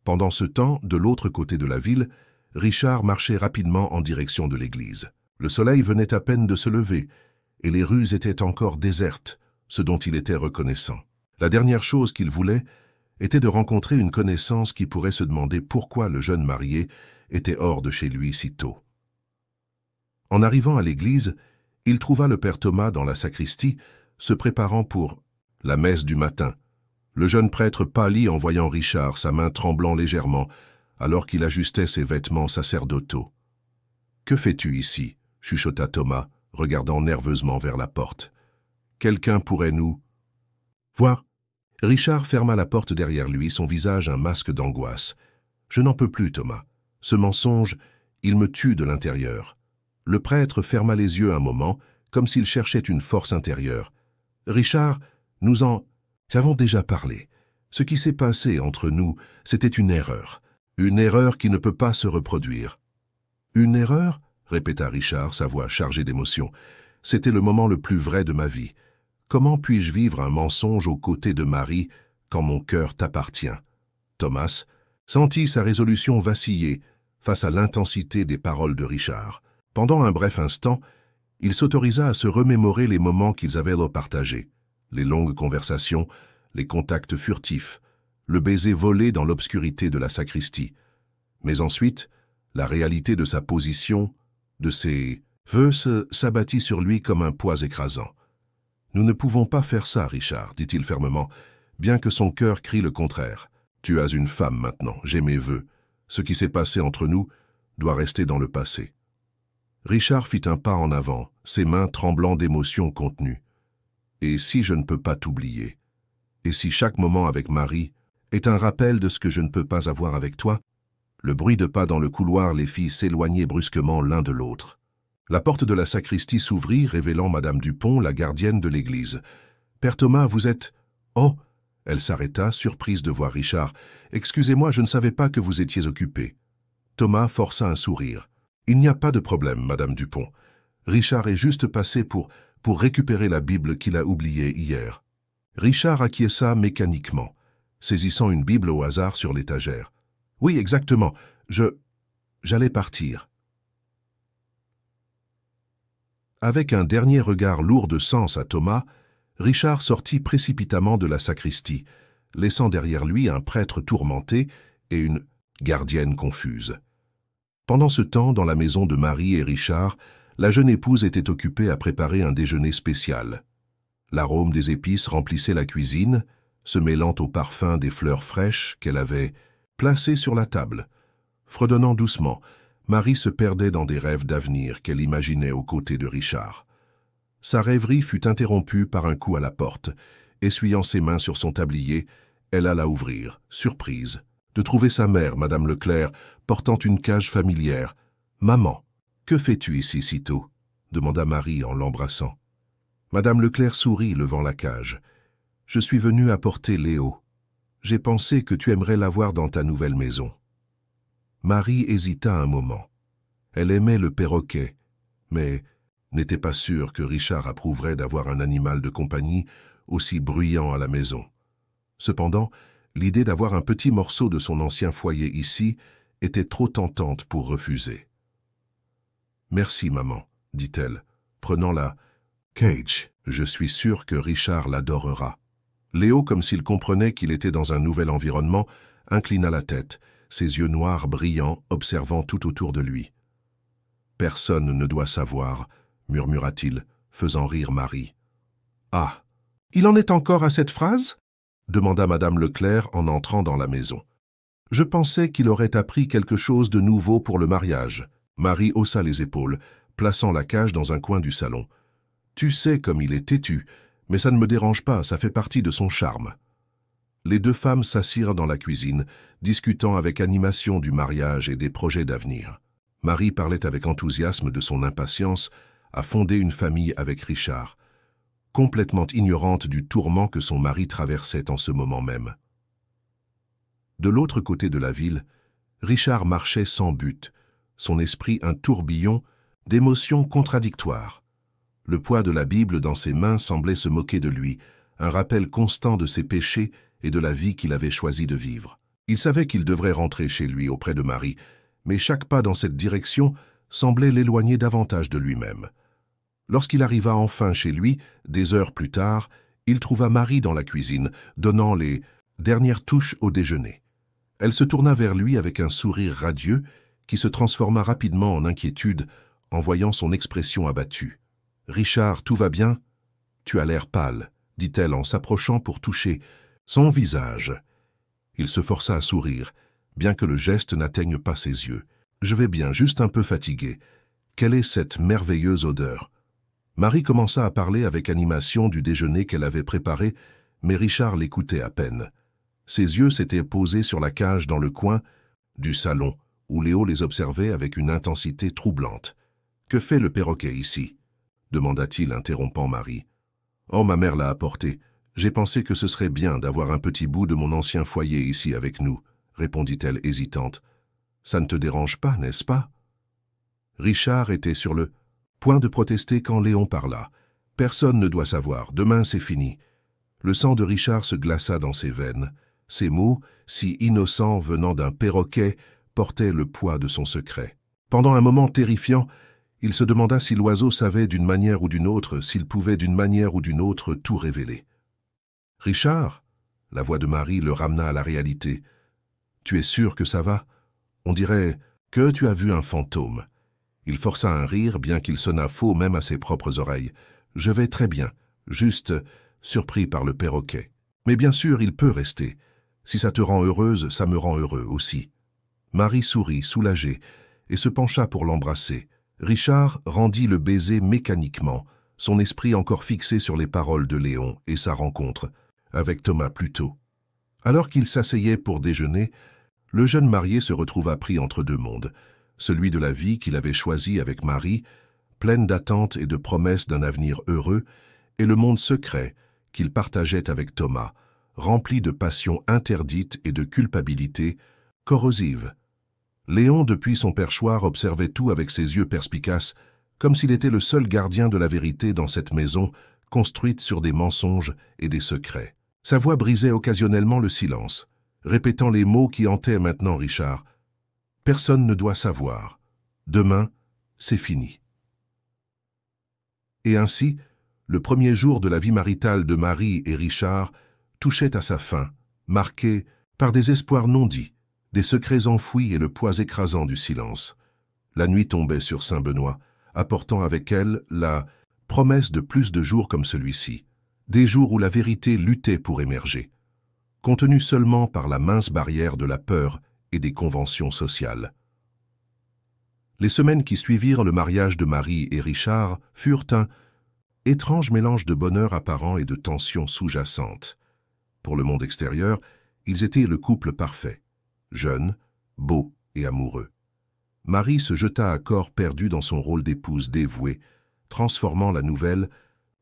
Pendant ce temps, de l'autre côté de la ville, Richard marchait rapidement en direction de l'église. Le soleil venait à peine de se lever et les rues étaient encore désertes, ce dont il était reconnaissant. La dernière chose qu'il voulait était de rencontrer une connaissance qui pourrait se demander pourquoi le jeune marié était hors de chez lui si tôt. En arrivant à l'église, il trouva le père Thomas dans la sacristie, se préparant pour la messe du matin. Le jeune prêtre pâlit en voyant Richard, sa main tremblant légèrement, alors qu'il ajustait ses vêtements sacerdotaux. « Que fais-tu ici » chuchota Thomas, regardant nerveusement vers la porte. « Quelqu'un pourrait nous... » Voir. Richard ferma la porte derrière lui, son visage un masque d'angoisse. « Je n'en peux plus, Thomas. Ce mensonge, il me tue de l'intérieur. » Le prêtre ferma les yeux un moment, comme s'il cherchait une force intérieure. « Richard, nous en avons déjà parlé. Ce qui s'est passé entre nous, c'était une erreur. Une erreur qui ne peut pas se reproduire. »« Une erreur ?» répéta Richard, sa voix chargée d'émotion. « C'était le moment le plus vrai de ma vie. Comment puis-je vivre un mensonge aux côtés de Marie quand mon cœur t'appartient ?» Thomas sentit sa résolution vaciller face à l'intensité des paroles de Richard. Pendant un bref instant, il s'autorisa à se remémorer les moments qu'ils avaient partagés. Les longues conversations, les contacts furtifs, le baiser volé dans l'obscurité de la sacristie. Mais ensuite, la réalité de sa position, de ses vœux s'abattit sur lui comme un poids écrasant. « Nous ne pouvons pas faire ça, Richard, dit-il fermement, bien que son cœur crie le contraire. Tu as une femme maintenant, j'ai mes vœux. Ce qui s'est passé entre nous doit rester dans le passé. » Richard fit un pas en avant, ses mains tremblant d'émotion contenue. « Et si je ne peux pas t'oublier? Et si chaque moment avec Marie est un rappel de ce que je ne peux pas avoir avec toi ?» Le bruit de pas dans le couloir les fit s'éloigner brusquement l'un de l'autre. La porte de la sacristie s'ouvrit, révélant Madame Dupont, la gardienne de l'église. « Père Thomas, vous êtes... » « Oh » Elle s'arrêta, surprise de voir Richard. « Excusez-moi, je ne savais pas que vous étiez occupé. » Thomas força un sourire. « Il n'y a pas de problème, Madame Dupont. Richard est juste passé pour récupérer la Bible qu'il a oubliée hier. » Richard acquiesça mécaniquement, saisissant une Bible au hasard sur l'étagère. « Oui, exactement. J'allais partir. » Avec un dernier regard lourd de sens à Thomas, Richard sortit précipitamment de la sacristie, laissant derrière lui un prêtre tourmenté et une gardienne confuse. Pendant ce temps, dans la maison de Marie et Richard, la jeune épouse était occupée à préparer un déjeuner spécial. L'arôme des épices remplissait la cuisine, se mêlant au parfum des fleurs fraîches qu'elle avait placées sur la table. Fredonnant doucement, Marie se perdait dans des rêves d'avenir qu'elle imaginait aux côtés de Richard. Sa rêverie fut interrompue par un coup à la porte. Essuyant ses mains sur son tablier, elle alla ouvrir, surprise, de trouver sa mère, Madame Leclerc, portant une cage familière. « Maman, que fais-tu ici si tôt ?» demanda Marie en l'embrassant. Madame Leclerc sourit, levant la cage. « Je suis venue apporter Léo. J'ai pensé que tu aimerais l'avoir dans ta nouvelle maison. » Marie hésita un moment. Elle aimait le perroquet, mais n'était pas sûre que Richard approuverait d'avoir un animal de compagnie aussi bruyant à la maison. Cependant, l'idée d'avoir un petit morceau de son ancien foyer ici était trop tentante pour refuser. « Merci, maman, » dit-elle, prenant la cage. « Je suis sûre que Richard l'adorera. » Léo, comme s'il comprenait qu'il était dans un nouvel environnement, inclina la tête, ses yeux noirs brillants, observant tout autour de lui. « Personne ne doit savoir, » murmura-t-il, faisant rire Marie. « Ah, il en est encore à cette phrase ?» demanda Madame Leclerc en entrant dans la maison. « Je pensais qu'il aurait appris quelque chose de nouveau pour le mariage. » Marie haussa les épaules, plaçant la cage dans un coin du salon. « Tu sais comme il est têtu, mais ça ne me dérange pas, ça fait partie de son charme. » Les deux femmes s'assirent dans la cuisine, discutant avec animation du mariage et des projets d'avenir. Marie parlait avec enthousiasme de son impatience à fonder une famille avec Richard, complètement ignorante du tourment que son mari traversait en ce moment même. De l'autre côté de la ville, Richard marchait sans but, son esprit un tourbillon d'émotions contradictoires. Le poids de la Bible dans ses mains semblait se moquer de lui, un rappel constant de ses péchés et de la vie qu'il avait choisi de vivre. Il savait qu'il devrait rentrer chez lui auprès de Marie, mais chaque pas dans cette direction semblait l'éloigner davantage de lui-même. Lorsqu'il arriva enfin chez lui, des heures plus tard, il trouva Marie dans la cuisine, donnant les dernières touches au déjeuner. Elle se tourna vers lui avec un sourire radieux qui se transforma rapidement en inquiétude en voyant son expression abattue. « Richard, tout va bien ? Tu as l'air pâle, » dit-elle en s'approchant pour toucher son visage. Il se força à sourire, bien que le geste n'atteigne pas ses yeux. « Je vais bien, juste un peu fatigué. Quelle est cette merveilleuse odeur ?» Marie commença à parler avec animation du déjeuner qu'elle avait préparé, mais Richard l'écoutait à peine. Ses yeux s'étaient posés sur la cage dans le coin du salon, où Léo les observait avec une intensité troublante. « Que fait le perroquet ici ?» demanda-t-il, interrompant Marie. « Oh, ma mère l'a apporté. J'ai pensé que ce serait bien d'avoir un petit bout de mon ancien foyer ici avec nous, » répondit-elle hésitante. « Ça ne te dérange pas, n'est-ce pas ?» Richard était sur le point de protester quand Léon parla. « Personne ne doit savoir, demain c'est fini. » Le sang de Richard se glaça dans ses veines. Ces mots, si innocents venant d'un perroquet, portaient le poids de son secret. Pendant un moment terrifiant, il se demanda si l'oiseau savait d'une manière ou d'une autre, s'il pouvait d'une manière ou d'une autre tout révéler. « Richard ?» La voix de Marie le ramena à la réalité. « Tu es sûr que ça va ? On dirait que tu as vu un fantôme. » Il força un rire, bien qu'il sonnât faux même à ses propres oreilles. « Je vais très bien, juste surpris par le perroquet. Mais bien sûr, il peut rester. Si ça te rend heureuse, ça me rend heureux aussi. » Marie sourit, soulagée, et se pencha pour l'embrasser. Richard rendit le baiser mécaniquement, son esprit encore fixé sur les paroles de Léon et sa rencontre avec Thomas plus tôt. Alors qu'il s'asseyait pour déjeuner, le jeune marié se retrouva pris entre deux mondes, celui de la vie qu'il avait choisie avec Marie, pleine d'attentes et de promesses d'un avenir heureux, et le monde secret qu'il partageait avec Thomas, remplie de passion interdite et de culpabilité, corrosive. Léon, depuis son perchoir, observait tout avec ses yeux perspicaces, comme s'il était le seul gardien de la vérité dans cette maison, construite sur des mensonges et des secrets. Sa voix brisait occasionnellement le silence, répétant les mots qui hantaient maintenant Richard. « Personne ne doit savoir. Demain, c'est fini. » Et ainsi, le premier jour de la vie maritale de Marie et Richard touchait à sa fin, marqué par des espoirs non dits, des secrets enfouis et le poids écrasant du silence. La nuit tombait sur Saint-Benoît, apportant avec elle la promesse de plus de jours comme celui-ci, des jours où la vérité luttait pour émerger, contenue seulement par la mince barrière de la peur et des conventions sociales. Les semaines qui suivirent le mariage de Marie et Richard furent un étrange mélange de bonheur apparent et de tensions sous-jacentes. Pour le monde extérieur, ils étaient le couple parfait, jeune, beau et amoureux. Marie se jeta à corps perdu dans son rôle d'épouse dévouée, transformant la nouvelle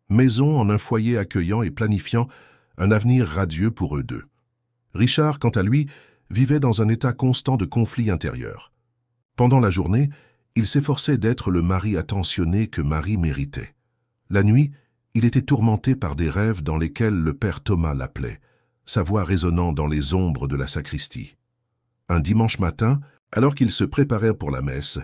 maison en un foyer accueillant et planifiant un avenir radieux pour eux deux. Richard, quant à lui, vivait dans un état constant de conflit intérieur. Pendant la journée, il s'efforçait d'être le mari attentionné que Marie méritait. La nuit, il était tourmenté par des rêves dans lesquels le père Thomas l'appelait, sa voix résonnant dans les ombres de la sacristie. Un dimanche matin, alors qu'ils se préparaient pour la messe,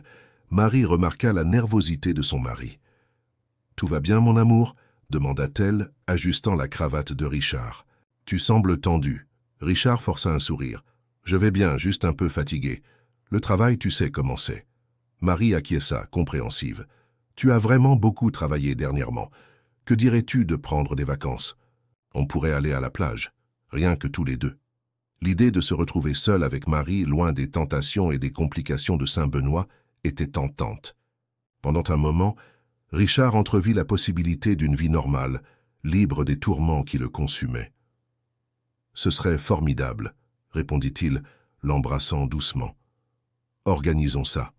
Marie remarqua la nervosité de son mari. « Tout va bien, mon amour ?» demanda-t-elle, ajustant la cravate de Richard. « Tu sembles tendu. » Richard força un sourire. « Je vais bien, juste un peu fatigué. Le travail, tu sais comment c'est. » Marie acquiesça, compréhensive. « Tu as vraiment beaucoup travaillé dernièrement. Que dirais-tu de prendre des vacances? On pourrait aller à la plage, rien que tous les deux. » L'idée de se retrouver seul avec Marie, loin des tentations et des complications de Saint-Benoît, était tentante. Pendant un moment, Richard entrevit la possibilité d'une vie normale, libre des tourments qui le consumaient. « Ce serait formidable, » répondit-il, l'embrassant doucement. « Organisons ça. »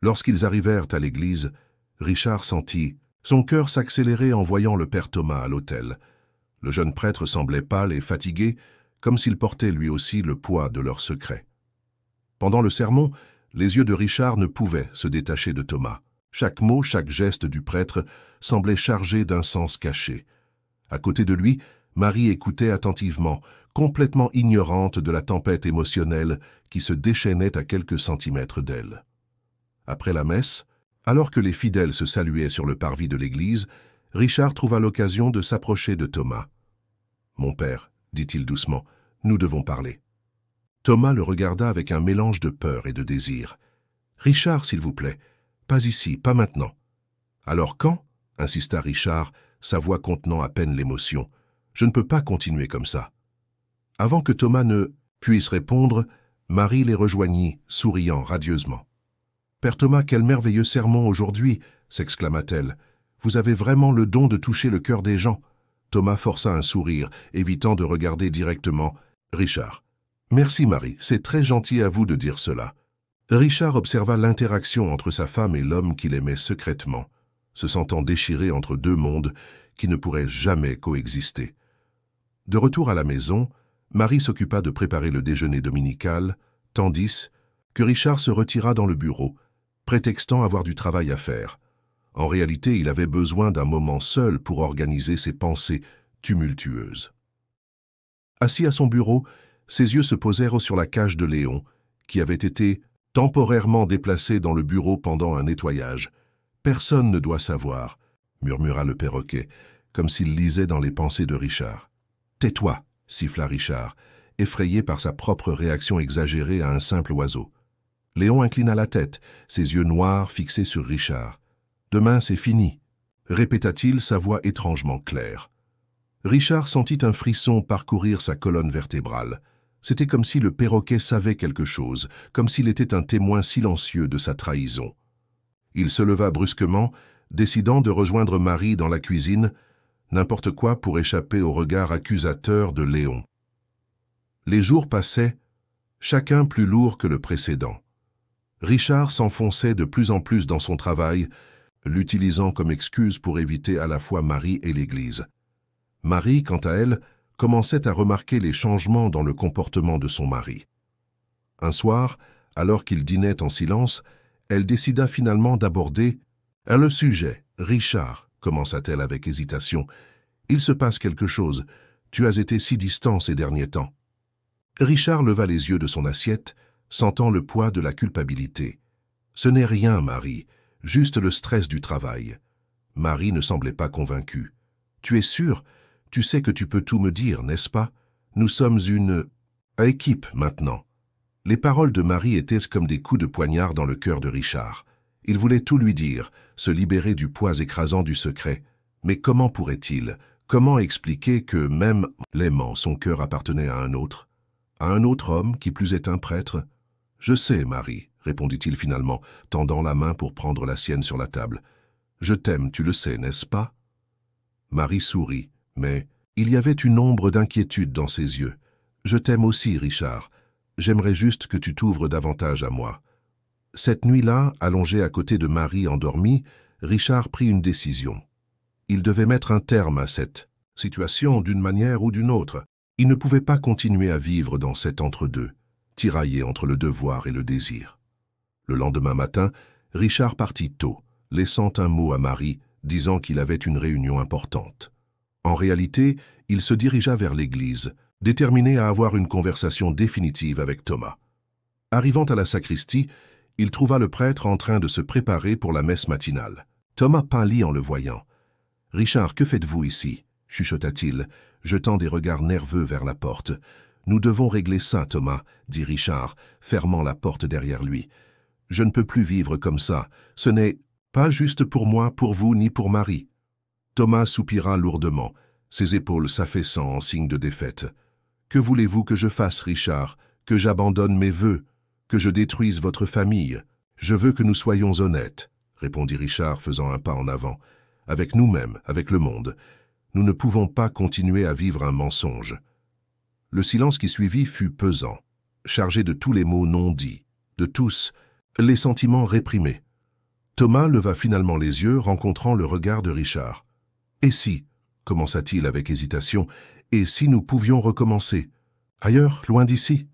Lorsqu'ils arrivèrent à l'église, Richard sentit son cœur s'accélérer en voyant le père Thomas à l'autel. Le jeune prêtre semblait pâle et fatigué, comme s'il portait lui aussi le poids de leurs secrets. Pendant le sermon, les yeux de Richard ne pouvaient se détacher de Thomas. Chaque mot, chaque geste du prêtre semblait chargé d'un sens caché. À côté de lui, Marie écoutait attentivement, complètement ignorante de la tempête émotionnelle qui se déchaînait à quelques centimètres d'elle. Après la messe, alors que les fidèles se saluaient sur le parvis de l'église, Richard trouva l'occasion de s'approcher de Thomas. « Mon père, » dit-il doucement, « nous devons parler. » Thomas le regarda avec un mélange de peur et de désir. « Richard, s'il vous plaît, pas ici, pas maintenant. »« Alors quand ?» insista Richard, sa voix contenant à peine l'émotion. « Je ne peux pas continuer comme ça. » Avant que Thomas ne puisse répondre, Marie les rejoignit, souriant radieusement. « Père Thomas, quel merveilleux sermon aujourd'hui !» s'exclama-t-elle. « Vous avez vraiment le don de toucher le cœur des gens. » Thomas força un sourire, évitant de regarder directement Richard. « Merci Marie, c'est très gentil à vous de dire cela. » Richard observa l'interaction entre sa femme et l'homme qu'il aimait secrètement, se sentant déchiré entre deux mondes qui ne pourraient jamais coexister. De retour à la maison, Marie s'occupa de préparer le déjeuner dominical, tandis que Richard se retira dans le bureau, prétextant avoir du travail à faire. En réalité, il avait besoin d'un moment seul pour organiser ses pensées tumultueuses. Assis à son bureau, ses yeux se posèrent sur la cage de Léon, qui avait été temporairement déplacé dans le bureau pendant un nettoyage. « Personne ne doit savoir, » murmura le perroquet, comme s'il lisait dans les pensées de Richard. « Tais-toi » siffla Richard, effrayé par sa propre réaction exagérée à un simple oiseau. Léon inclina la tête, ses yeux noirs fixés sur Richard. « Demain, c'est fini » répéta-t-il, sa voix étrangement claire. Richard sentit un frisson parcourir sa colonne vertébrale. C'était comme si le perroquet savait quelque chose, comme s'il était un témoin silencieux de sa trahison. Il se leva brusquement, décidant de rejoindre Marie dans la cuisine, n'importe quoi pour échapper au regard accusateur de Léon. Les jours passaient, chacun plus lourd que le précédent. Richard s'enfonçait de plus en plus dans son travail, l'utilisant comme excuse pour éviter à la fois Marie et l'Église. Marie, quant à elle, commençait à remarquer les changements dans le comportement de son mari. Un soir, alors qu'ils dînaient en silence, elle décida finalement d'aborder le sujet. « Richard, commença-t-elle avec hésitation, il se passe quelque chose. Tu as été si distant ces derniers temps. » Richard leva les yeux de son assiette, sentant le poids de la culpabilité. « Ce n'est rien, Marie, juste le stress du travail. » Marie ne semblait pas convaincue. « Tu es sûre? Tu sais que tu peux tout me dire, n'est-ce pas? Nous sommes une équipe maintenant. » Les paroles de Marie étaient comme des coups de poignard dans le cœur de Richard. Il voulait tout lui dire, se libérer du poids écrasant du secret. Mais comment pourrait-il? Comment expliquer que, même l'aimant, son cœur appartenait à un autre? À un autre homme, qui plus est un prêtre? « Je sais, Marie, » répondit-il finalement, tendant la main pour prendre la sienne sur la table. « Je t'aime, tu le sais, n'est-ce pas ?» Marie sourit, mais il y avait une ombre d'inquiétude dans ses yeux. « Je t'aime aussi, Richard. J'aimerais juste que tu t'ouvres davantage à moi. » Cette nuit-là, allongé à côté de Marie endormie, Richard prit une décision. Il devait mettre un terme à cette situation d'une manière ou d'une autre. Il ne pouvait pas continuer à vivre dans cet entre-deux, tiraillé entre le devoir et le désir. Le lendemain matin, Richard partit tôt, laissant un mot à Marie, disant qu'il avait une réunion importante. En réalité, il se dirigea vers l'église, déterminé à avoir une conversation définitive avec Thomas. Arrivant à la sacristie, il trouva le prêtre en train de se préparer pour la messe matinale. Thomas pâlit en le voyant. « Richard, que faites-vous ici ?» chuchota-t-il, jetant des regards nerveux vers la porte. « Nous devons régler ça, Thomas, » dit Richard, fermant la porte derrière lui. « Je ne peux plus vivre comme ça. Ce n'est pas juste pour moi, pour vous, ni pour Marie. » Thomas soupira lourdement, ses épaules s'affaissant en signe de défaite. « Que voulez-vous que je fasse, Richard? Que j'abandonne mes vœux? Que je détruise votre famille? Je veux que nous soyons honnêtes, » répondit Richard, faisant un pas en avant. « Avec nous-mêmes, avec le monde. Nous ne pouvons pas continuer à vivre un mensonge. » Le silence qui suivit fut pesant, chargé de tous les mots non dits, de tous les sentiments réprimés. Thomas leva finalement les yeux, rencontrant le regard de Richard. « Et si, » commença-t-il avec hésitation, « et si nous pouvions recommencer? Ailleurs, loin d'ici ?»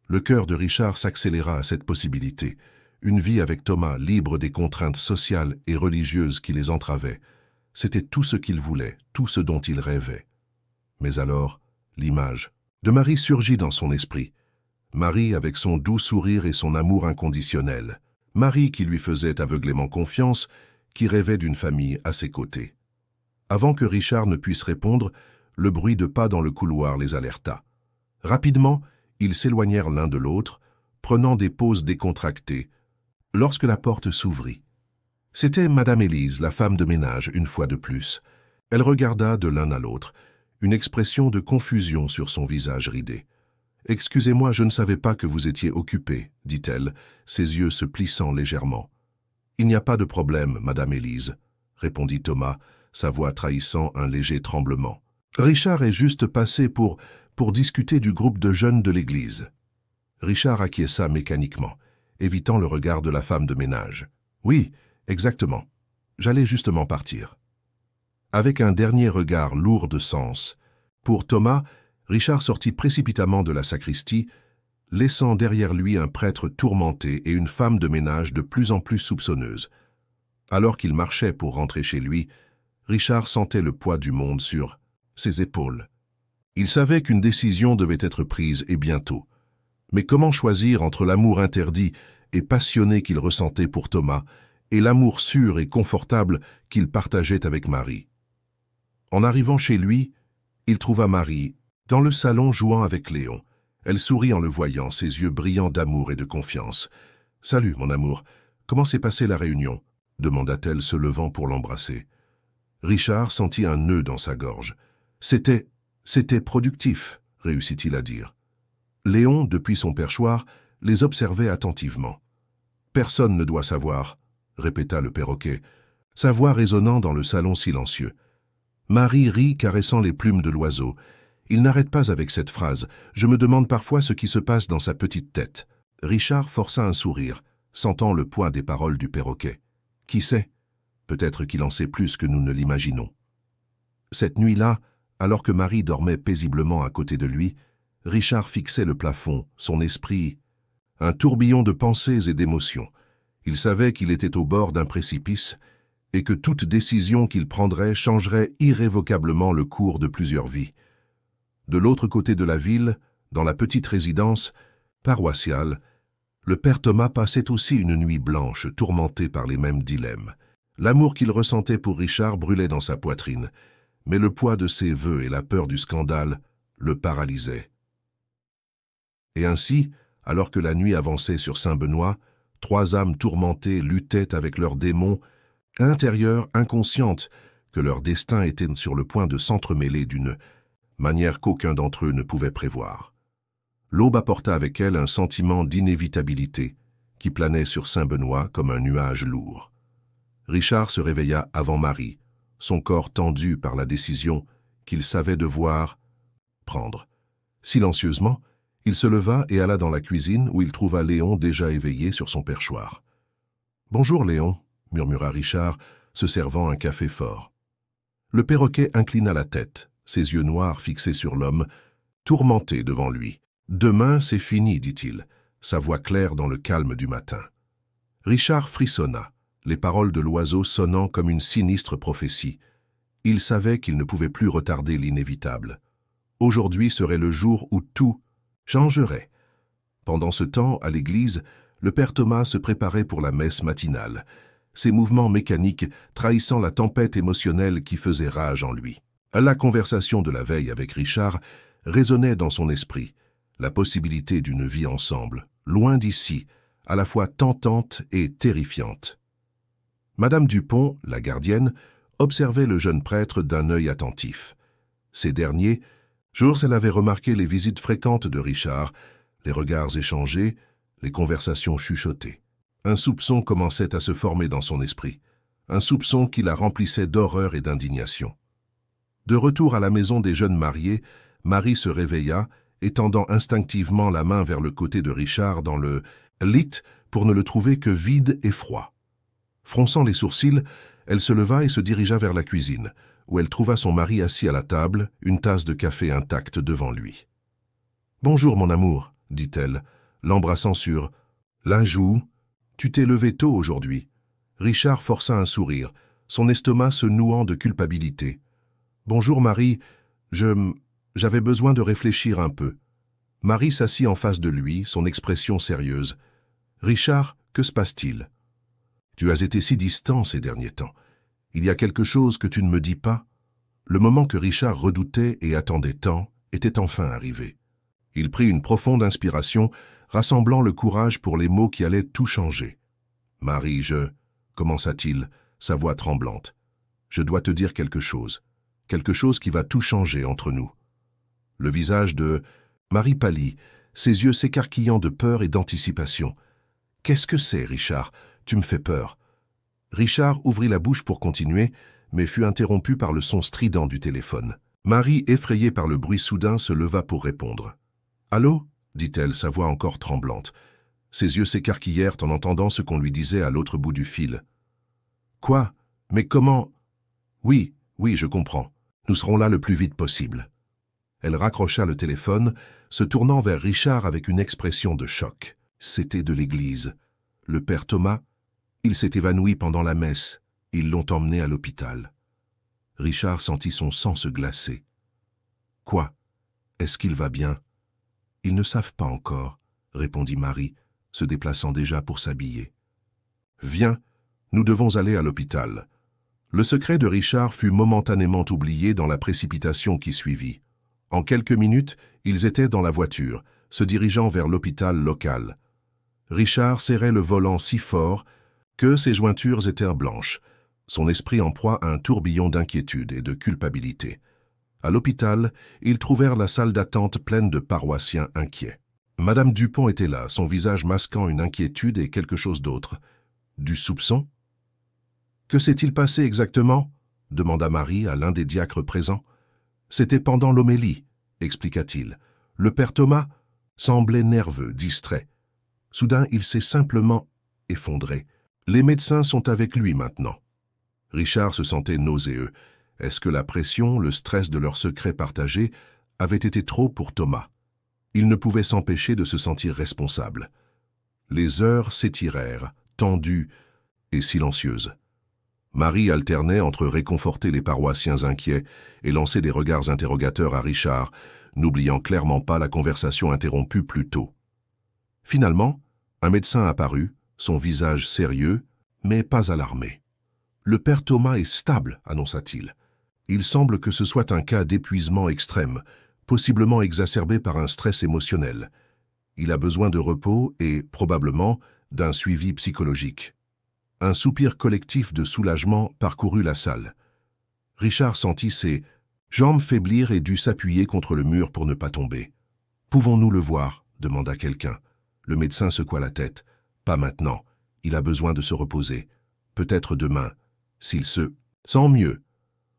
Le cœur de Richard s'accéléra à cette possibilité. Une vie avec Thomas, libre des contraintes sociales et religieuses qui les entravaient. C'était tout ce qu'il voulait, tout ce dont il rêvait. Mais alors, l'image de Marie surgit dans son esprit. Marie avec son doux sourire et son amour inconditionnel. Marie qui lui faisait aveuglément confiance, qui rêvait d'une famille à ses côtés. Avant que Richard ne puisse répondre, le bruit de pas dans le couloir les alerta. Rapidement, ils s'éloignèrent l'un de l'autre, prenant des pauses décontractées, lorsque la porte s'ouvrit. C'était Madame Élise, la femme de ménage, une fois de plus. Elle regarda de l'un à l'autre, une expression de confusion sur son visage ridé. « Excusez-moi, je ne savais pas que vous étiez occupée, » dit-elle, ses yeux se plissant légèrement. « Il n'y a pas de problème, Madame Élise, » répondit Thomas, sa voix trahissant un léger tremblement. « Richard est juste passé pour discuter du groupe de jeunes de l'église. » Richard acquiesça mécaniquement, évitant le regard de la femme de ménage. « Oui, exactement. J'allais justement partir. » Avec un dernier regard lourd de sens, pour Thomas, Richard sortit précipitamment de la sacristie, laissant derrière lui un prêtre tourmenté et une femme de ménage de plus en plus soupçonneuse. Alors qu'il marchait pour rentrer chez lui, Richard sentait le poids du monde sur ses épaules. Il savait qu'une décision devait être prise et bientôt. Mais comment choisir entre l'amour interdit et passionné qu'il ressentait pour Thomas et l'amour sûr et confortable qu'il partageait avec Marie? En arrivant chez lui, il trouva Marie dans le salon jouant avec Léon. Elle sourit en le voyant, ses yeux brillants d'amour et de confiance. « Salut, mon amour. Comment s'est passée la réunion ?» demanda-t-elle, se levant pour l'embrasser. Richard sentit un nœud dans sa gorge. « C'était productif, » réussit-il à dire. Léon, depuis son perchoir, les observait attentivement. « Personne ne doit savoir, » répéta le perroquet, sa voix résonnant dans le salon silencieux. Marie rit, caressant les plumes de l'oiseau. Il n'arrête pas avec cette phrase. Je me demande parfois ce qui se passe dans sa petite tête. Richard força un sourire, sentant le poids des paroles du perroquet. Qui sait? Peut-être qu'il en sait plus que nous ne l'imaginons. Cette nuit-là, Alors que Marie dormait paisiblement à côté de lui, Richard fixait le plafond, son esprit, un tourbillon de pensées et d'émotions. Il savait qu'il était au bord d'un précipice et que toute décision qu'il prendrait changerait irrévocablement le cours de plusieurs vies. De l'autre côté de la ville, dans la petite résidence paroissiale, le père Thomas passait aussi une nuit blanche, tourmenté par les mêmes dilemmes. L'amour qu'il ressentait pour Richard brûlait dans sa poitrine, mais le poids de ses vœux et la peur du scandale le paralysaient. Et ainsi, alors que la nuit avançait sur Saint-Benoît, trois âmes tourmentées luttaient avec leurs démons intérieurs, inconscientes que leur destin était sur le point de s'entremêler d'une manière qu'aucun d'entre eux ne pouvait prévoir. L'aube apporta avec elle un sentiment d'inévitabilité qui planait sur Saint-Benoît comme un nuage lourd. Richard se réveilla avant Marie, son corps tendu par la décision qu'il savait devoir prendre. Silencieusement, il se leva et alla dans la cuisine où il trouva Léon déjà éveillé sur son perchoir. « Bonjour Léon », murmura Richard, se servant un café fort. Le perroquet inclina la tête, ses yeux noirs fixés sur l'homme, tourmenté devant lui. « Demain, c'est fini, dit-il, sa voix claire dans le calme du matin. » Richard frissonna, les paroles de l'oiseau sonnant comme une sinistre prophétie. Il savait qu'il ne pouvait plus retarder l'inévitable. Aujourd'hui serait le jour où tout changerait. Pendant ce temps, à l'église, le père Thomas se préparait pour la messe matinale, ses mouvements mécaniques trahissant la tempête émotionnelle qui faisait rage en lui. La conversation de la veille avec Richard résonnait dans son esprit, la possibilité d'une vie ensemble, loin d'ici, à la fois tentante et terrifiante. Madame Dupont, la gardienne, observait le jeune prêtre d'un œil attentif. Ces derniers jours, elle avait remarqué les visites fréquentes de Richard, les regards échangés, les conversations chuchotées. Un soupçon commençait à se former dans son esprit, un soupçon qui la remplissait d'horreur et d'indignation. De retour à la maison des jeunes mariés, Marie se réveilla, étendant instinctivement la main vers le côté de Richard dans le lit pour ne le trouver que vide et froid. Fronçant les sourcils, elle se leva et se dirigea vers la cuisine, où elle trouva son mari assis à la table, une tasse de café intacte devant lui. « Bonjour, mon amour, » dit-elle, l'embrassant sur la joue. « Tu t'es levé tôt aujourd'hui. » Richard força un sourire, son estomac se nouant de culpabilité. « Bonjour, Marie, j'avais besoin de réfléchir un peu. » Marie s'assit en face de lui, son expression sérieuse. « Richard, que se passe-t-il ? Tu as été si distant ces derniers temps. Il y a quelque chose que tu ne me dis pas ?» Le moment que Richard redoutait et attendait tant était enfin arrivé. Il prit une profonde inspiration, rassemblant le courage pour les mots qui allaient tout changer. « Marie, commença-t-il, sa voix tremblante. « Je dois te dire quelque chose qui va tout changer entre nous. » Le visage de Marie pâlit, ses yeux s'écarquillant de peur et d'anticipation. « Qu'est-ce que c'est, Richard ? Tu me fais peur. » Richard ouvrit la bouche pour continuer, mais fut interrompu par le son strident du téléphone. Marie, effrayée par le bruit soudain, se leva pour répondre. « Allô ?» dit-elle, sa voix encore tremblante. Ses yeux s'écarquillèrent en entendant ce qu'on lui disait à l'autre bout du fil. « Quoi ? Mais comment ? » « Oui, je comprends. Nous serons là le plus vite possible. » Elle raccrocha le téléphone, se tournant vers Richard avec une expression de choc. C'était de l'église. Le père Thomas, il s'est évanoui pendant la messe. Ils l'ont emmené à l'hôpital. Richard sentit son sang se glacer. « Quoi ? Est-ce qu'il va bien ? » « Ils ne savent pas encore, » répondit Marie, se déplaçant déjà pour s'habiller. « Viens, nous devons aller à l'hôpital. » Le secret de Richard fut momentanément oublié dans la précipitation qui suivit. En quelques minutes, ils étaient dans la voiture, se dirigeant vers l'hôpital local. Richard serrait le volant si fort que ses jointures étaient blanches, son esprit en proie à un tourbillon d'inquiétude et de culpabilité. À l'hôpital, ils trouvèrent la salle d'attente pleine de paroissiens inquiets. Madame Dupont était là, son visage masquant une inquiétude et quelque chose d'autre. Du soupçon ? « Que s'est-il passé exactement ?» demanda Marie à l'un des diacres présents. « C'était pendant l'homélie, » expliqua-t-il. Le père Thomas semblait nerveux, distrait. Soudain, il s'est simplement effondré. Les médecins sont avec lui maintenant. Richard se sentait nauséeux. Est-ce que la pression, le stress de leur secret partagé avait été trop pour Thomas? Il ne pouvait s'empêcher de se sentir responsable. Les heures s'étirèrent, tendues et silencieuses. Marie alternait entre réconforter les paroissiens inquiets et lancer des regards interrogateurs à Richard, n'oubliant clairement pas la conversation interrompue plus tôt. Finalement, un médecin apparut, son visage sérieux, mais pas alarmé. « Le père Thomas est stable », annonça-t-il. « Il semble que ce soit un cas d'épuisement extrême, possiblement exacerbé par un stress émotionnel. Il a besoin de repos et, probablement, d'un suivi psychologique. » Un soupir collectif de soulagement parcourut la salle. Richard sentit ses jambes faiblir et dut s'appuyer contre le mur pour ne pas tomber. « Pouvons-nous le voir ?» demanda quelqu'un. Le médecin secoua la tête. « Pas maintenant. Il a besoin de se reposer. Peut-être demain. S'il se sent mieux. »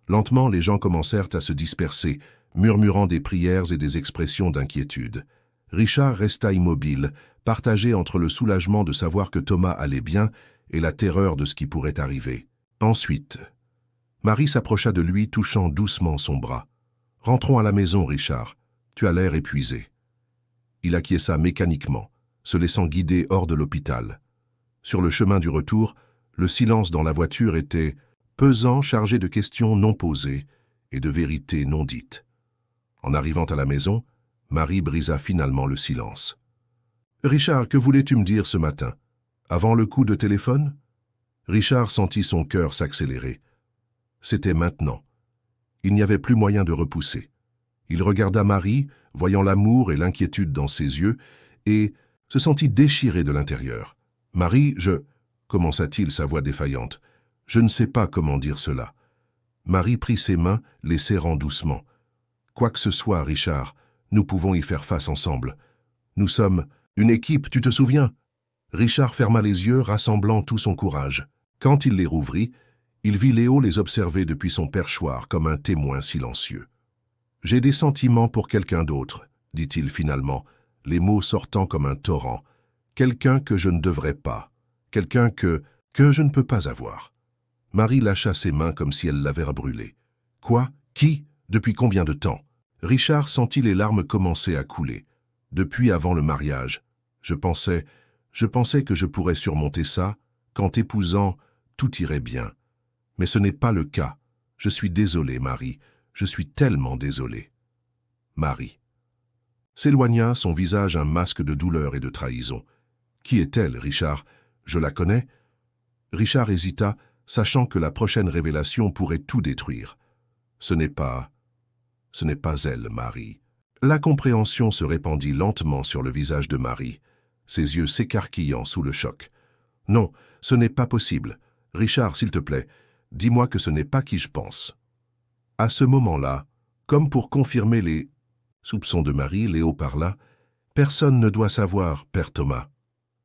Lentement, les gens commencèrent à se disperser, murmurant des prières et des expressions d'inquiétude. Richard resta immobile, partagé entre le soulagement de savoir que Thomas allait bien et la terreur de ce qui pourrait arriver. Ensuite, Marie s'approcha de lui, touchant doucement son bras. « Rentrons à la maison, Richard. Tu as l'air épuisé. » Il acquiesça mécaniquement, se laissant guider hors de l'hôpital. Sur le chemin du retour, le silence dans la voiture était pesant, chargé de questions non posées et de vérités non dites. En arrivant à la maison, Marie brisa finalement le silence. « Richard, que voulais-tu me dire ce matin? Avant le coup de téléphone ?» Richard sentit son cœur s'accélérer. C'était maintenant. Il n'y avait plus moyen de repousser. Il regarda Marie, voyant l'amour et l'inquiétude dans ses yeux, et se sentit déchiré de l'intérieur. « Marie, commença-t-il, sa voix défaillante. « Je ne sais pas comment dire cela. » Marie prit ses mains, les serrant doucement. « Quoi que ce soit, Richard, nous pouvons y faire face ensemble. Nous sommes une équipe, tu te souviens ?» Richard ferma les yeux, rassemblant tout son courage. Quand il les rouvrit, il vit Léo les observer depuis son perchoir comme un témoin silencieux. « J'ai des sentiments pour quelqu'un d'autre, » dit-il finalement, les mots sortant comme un torrent. « Quelqu'un que je ne devrais pas, quelqu'un que je ne peux pas avoir. » Marie lâcha ses mains comme si elle l'avait brûlé. « Quoi? Qui? Depuis combien de temps ?» Richard sentit les larmes commencer à couler. « Depuis avant le mariage. Je pensais que je pourrais surmonter ça, qu'en t'épousant, tout irait bien. Mais ce n'est pas le cas. Je suis désolé, Marie. Je suis tellement désolé. » Marie s'éloigna, son visage un masque de douleur et de trahison. « Qui est-elle, Richard? Je la connais ?» Richard hésita, sachant que la prochaine révélation pourrait tout détruire. « Ce n'est pas elle, Marie. » La compréhension se répandit lentement sur le visage de Marie, ses yeux s'écarquillant sous le choc. « Non, ce n'est pas possible. Richard, s'il te plaît, dis-moi que ce n'est pas qui je pense. » À ce moment-là, comme pour confirmer les soupçons de Marie, Léo parla. « Personne ne doit savoir, père Thomas. »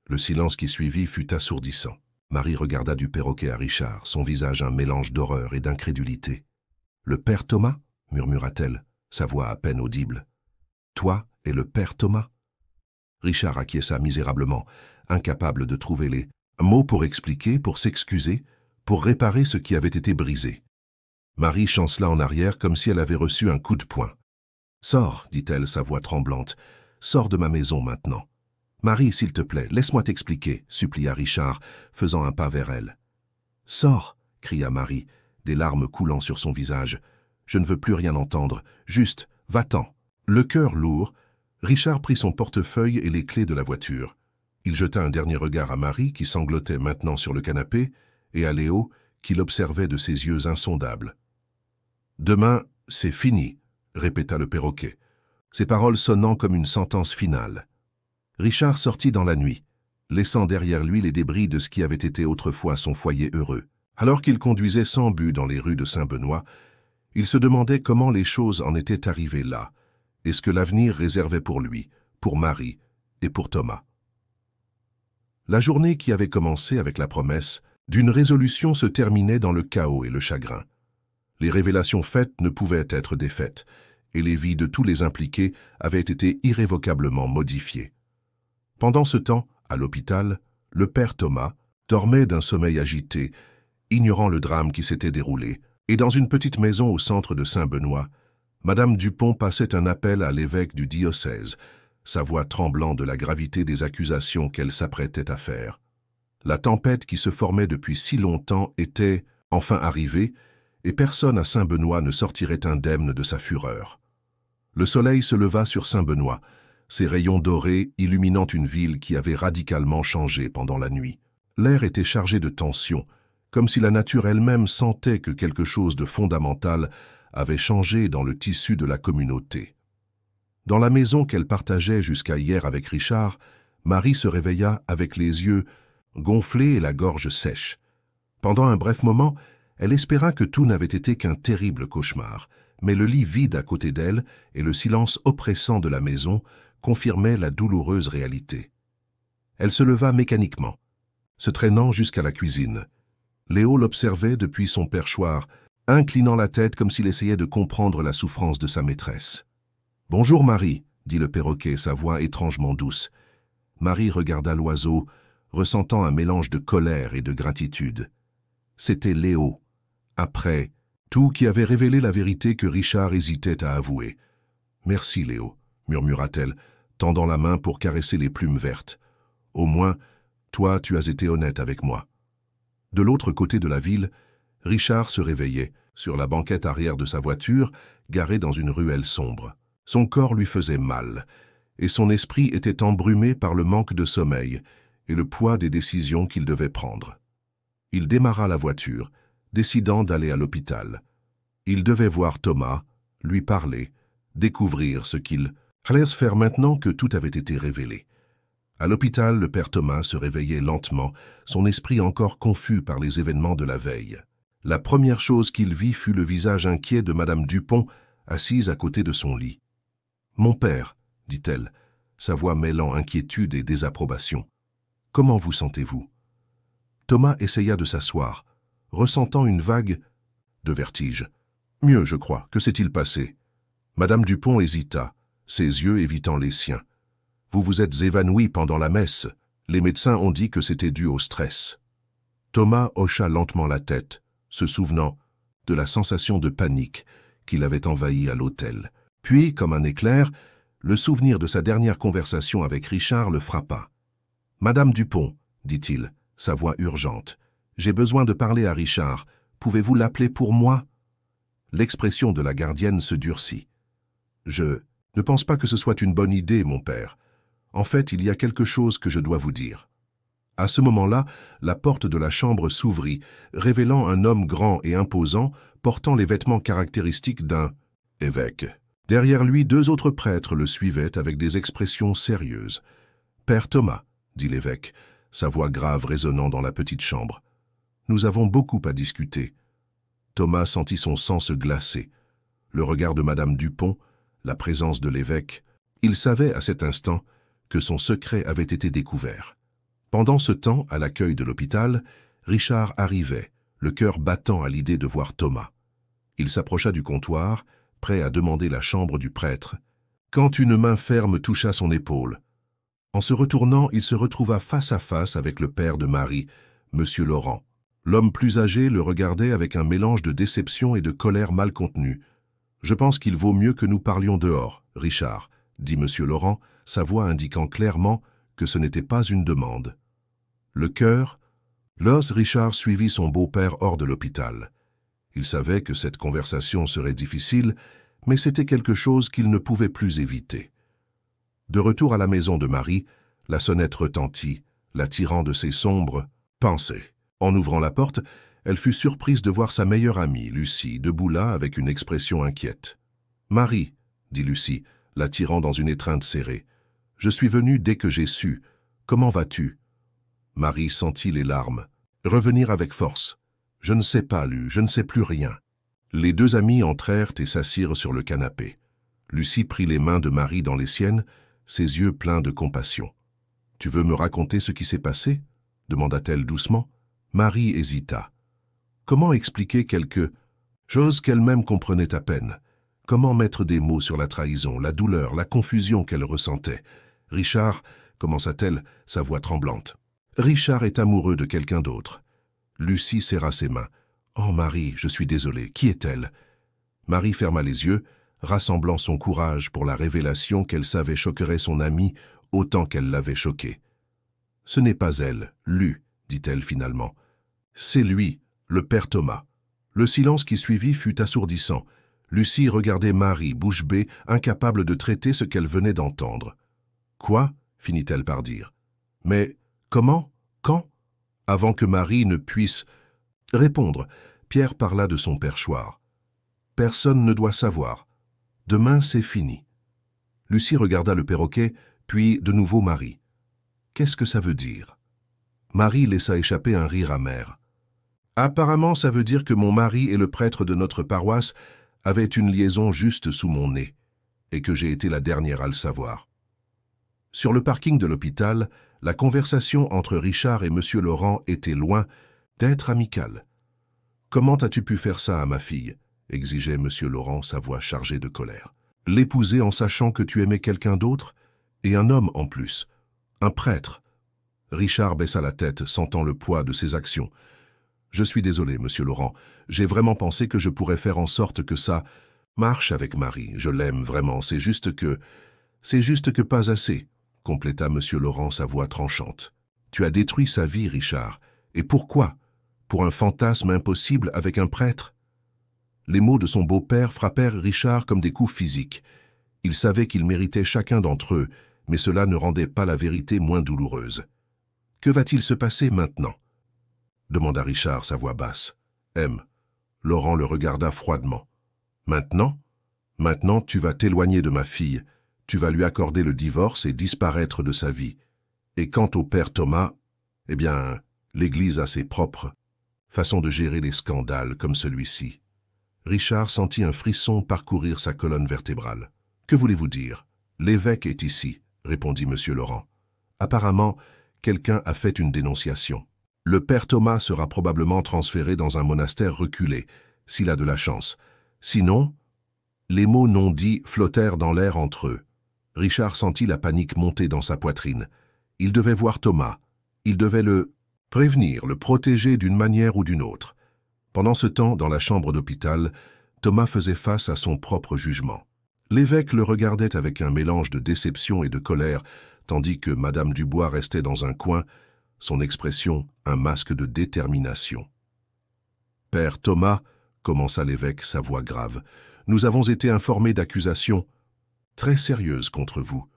Le silence qui suivit fut assourdissant. Marie regarda du perroquet à Richard, son visage un mélange d'horreur et d'incrédulité. « Le père Thomas ?» murmura-t-elle, sa voix à peine audible. « Toi et le père Thomas ?» Richard acquiesça misérablement, incapable de trouver les mots pour expliquer, pour s'excuser, pour réparer ce qui avait été brisé. Marie chancela en arrière comme si elle avait reçu un coup de poing. « Sors, dit-elle, sa voix tremblante. « Sors de ma maison maintenant. »« Marie, s'il te plaît, laisse-moi t'expliquer, » supplia Richard, faisant un pas vers elle. « Sors, » cria Marie, des larmes coulant sur son visage. « Je ne veux plus rien entendre. Juste, va-t'en. » Le cœur lourd, Richard prit son portefeuille et les clés de la voiture. Il jeta un dernier regard à Marie, qui sanglotait maintenant sur le canapé, et à Léo, qui l'observait de ses yeux insondables. « Demain, c'est fini, » répéta le perroquet, ses paroles sonnant comme une sentence finale. Richard sortit dans la nuit, laissant derrière lui les débris de ce qui avait été autrefois son foyer heureux. Alors qu'il conduisait sans but dans les rues de Saint-Benoît, il se demandait comment les choses en étaient arrivées là, et ce que l'avenir réservait pour lui, pour Marie et pour Thomas. La journée qui avait commencé avec la promesse d'une résolution se terminait dans le chaos et le chagrin. Les révélations faites ne pouvaient être défaites, et les vies de tous les impliqués avaient été irrévocablement modifiées. Pendant ce temps, à l'hôpital, le père Thomas dormait d'un sommeil agité, ignorant le drame qui s'était déroulé, Et dans une petite maison au centre de Saint-Benoît, Madame Dupont passait un appel à l'évêque du diocèse, sa voix tremblant de la gravité des accusations qu'elle s'apprêtait à faire. La tempête qui se formait depuis si longtemps était enfin arrivée, et personne à Saint-Benoît ne sortirait indemne de sa fureur. Le soleil se leva sur Saint-Benoît, ses rayons dorés illuminant une ville qui avait radicalement changé pendant la nuit. L'air était chargé de tension, comme si la nature elle-même sentait que quelque chose de fondamental avait changé dans le tissu de la communauté. Dans la maison qu'elle partageait jusqu'à hier avec Richard, Marie se réveilla avec les yeux gonflés et la gorge sèche. Pendant un bref moment, elle espéra que tout n'avait été qu'un terrible cauchemar, mais le lit vide à côté d'elle et le silence oppressant de la maison confirmaient la douloureuse réalité. Elle se leva mécaniquement, se traînant jusqu'à la cuisine. Léo l'observait depuis son perchoir, inclinant la tête comme s'il essayait de comprendre la souffrance de sa maîtresse. « Bonjour Marie », dit le perroquet, sa voix étrangement douce. Marie regarda l'oiseau, ressentant un mélange de colère et de gratitude. C'était Léo, après tout, qui avait révélé la vérité que Richard hésitait à avouer. « Merci Léo », murmura-t-elle, tendant la main pour caresser les plumes vertes. « Au moins, toi, tu as été honnête avec moi. » De l'autre côté de la ville, Richard se réveillait, sur la banquette arrière de sa voiture, garée dans une ruelle sombre. Son corps lui faisait mal, et son esprit était embrumé par le manque de sommeil et le poids des décisions qu'il devait prendre. Il démarra la voiture, décidant d'aller à l'hôpital. Il devait voir Thomas, lui parler, découvrir ce qu'il allait faire maintenant que tout avait été révélé. À l'hôpital, le père Thomas se réveillait lentement, son esprit encore confus par les événements de la veille. La première chose qu'il vit fut le visage inquiet de Madame Dupont, assise à côté de son lit. « Mon père, » dit-elle, sa voix mêlant inquiétude et désapprobation. « Comment vous sentez-vous » Thomas essaya de s'asseoir, ressentant une vague de vertige. « Mieux, je crois. Que s'est-il passé » Madame Dupont hésita, ses yeux évitant les siens. « Vous vous êtes évanoui pendant la messe. Les médecins ont dit que c'était dû au stress. » Thomas hocha lentement la tête, se souvenant de la sensation de panique qui l'avait envahi à l'hôtel. Puis, comme un éclair, le souvenir de sa dernière conversation avec Richard le frappa. « Madame Dupont, » dit-il, sa voix urgente, « j'ai besoin de parler à Richard. Pouvez-vous l'appeler pour moi ?» L'expression de la gardienne se durcit. « Je ne pense pas que ce soit une bonne idée, mon père. En fait, il y a quelque chose que je dois vous dire. » À ce moment-là, la porte de la chambre s'ouvrit, révélant un homme grand et imposant, portant les vêtements caractéristiques d'un évêque. Derrière lui, 2 autres prêtres le suivaient avec des expressions sérieuses. « Père Thomas, » dit l'évêque, sa voix grave résonnant dans la petite chambre. « Nous avons beaucoup à discuter. » Thomas sentit son sang se glacer. Le regard de Madame Dupont, la présence de l'évêque, il savait à cet instant que son secret avait été découvert. Pendant ce temps, à l'accueil de l'hôpital, Richard arrivait, le cœur battant à l'idée de voir Thomas. Il s'approcha du comptoir, prêt à demander la chambre du prêtre, quand une main ferme toucha son épaule. En se retournant, il se retrouva face à face avec le père de Marie, M. Laurent. L'homme plus âgé le regardait avec un mélange de déception et de colère mal contenue. « Je pense qu'il vaut mieux que nous parlions dehors, Richard, » dit M. Laurent, sa voix indiquant clairement que ce n'était pas une demande. Le cœur, l'os, Richard suivit son beau-père hors de l'hôpital. Il savait que cette conversation serait difficile, mais c'était quelque chose qu'il ne pouvait plus éviter. De retour à la maison de Marie, la sonnette retentit, l'attirant de ses sombres pensées. En ouvrant la porte, elle fut surprise de voir sa meilleure amie, Lucie, debout là avec une expression inquiète. « Marie, » dit Lucie, l'attirant dans une étreinte serrée, « je suis venue dès que j'ai su. Comment vas-tu » Marie sentit les larmes. « Revenir avec force. Je ne sais pas, Lu, je ne sais plus rien. » Les 2 amis entrèrent et s'assirent sur le canapé. Lucie prit les mains de Marie dans les siennes, ses yeux pleins de compassion. « Tu veux me raconter ce qui s'est passé » demanda-t-elle doucement. Marie hésita. Comment expliquer quelque chose qu'elle-même comprenait à peine? Comment mettre des mots sur la trahison, la douleur, la confusion qu'elle ressentait? « Richard, » commença-t-elle, sa voix tremblante. « Richard est amoureux de quelqu'un d'autre. » Lucie serra ses mains. Oh Marie, je suis désolé, qui est-elle? Marie ferma les yeux, rassemblant son courage pour la révélation qu'elle savait choquerait son amie autant qu'elle l'avait choquée. Ce n'est pas elle, Lu, dit-elle finalement. C'est lui, le père Thomas. Le silence qui suivit fut assourdissant. Lucie regardait Marie, bouche bée, incapable de traiter ce qu'elle venait d'entendre. « Quoi ?» finit-elle par dire. « Mais comment? Quand ?» Avant que Marie ne puisse répondre, Pierre parla de son perchoir. « Personne ne doit savoir. Demain, c'est fini. » Lucie regarda le perroquet, puis de nouveau Marie. « Qu'est-ce que ça veut dire ?» Marie laissa échapper un rire amer. « Apparemment, ça veut dire que mon mari et le prêtre de notre paroisse avaient une liaison juste sous mon nez, et que j'ai été la dernière à le savoir. » Sur le parking de l'hôpital, la conversation entre Richard et M. Laurent était loin d'être amicale. « Comment as-tu pu faire ça à ma fille ?» exigeait M. Laurent, sa voix chargée de colère. « L'épouser en sachant que tu aimais quelqu'un d'autre? Et un homme en plus. Un prêtre. » Richard baissa la tête, sentant le poids de ses actions. « Je suis désolé, Monsieur Laurent. J'ai vraiment pensé que je pourrais faire en sorte que ça marche avec Marie. Je l'aime vraiment. C'est juste que pas assez, » compléta Monsieur Laurent sa voix tranchante. « Tu as détruit sa vie, Richard. Et pourquoi? Pour un fantasme impossible avec un prêtre ?» Les mots de son beau-père frappèrent Richard comme des coups physiques. Il savait qu'ils méritaient chacun d'entre eux, mais cela ne rendait pas la vérité moins douloureuse. « Que va-t-il se passer maintenant ?» demanda Richard, sa voix basse. « M. » Laurent le regarda froidement. « Maintenant? Maintenant, tu vas t'éloigner de ma fille. Tu vas lui accorder le divorce et disparaître de sa vie. Et quant au père Thomas, eh bien, l'Église a ses propres façons de gérer les scandales comme celui-ci. » Richard sentit un frisson parcourir sa colonne vertébrale. « Que voulez-vous dire? L'évêque est ici, » répondit M. Laurent. « Apparemment, quelqu'un a fait une dénonciation. Le père Thomas sera probablement transféré dans un monastère reculé, s'il a de la chance. Sinon, les mots non dits flottèrent dans l'air entre eux. Richard sentit la panique monter dans sa poitrine. Il devait voir Thomas. Il devait le prévenir, le protéger d'une manière ou d'une autre. Pendant ce temps, dans la chambre d'hôpital, Thomas faisait face à son propre jugement. L'évêque le regardait avec un mélange de déception et de colère, tandis que Madame Dubois restait dans un coin, son expression un masque de détermination. « Père Thomas, » commença l'évêque, sa voix grave, « nous avons été informés d'accusations très sérieuses contre vous.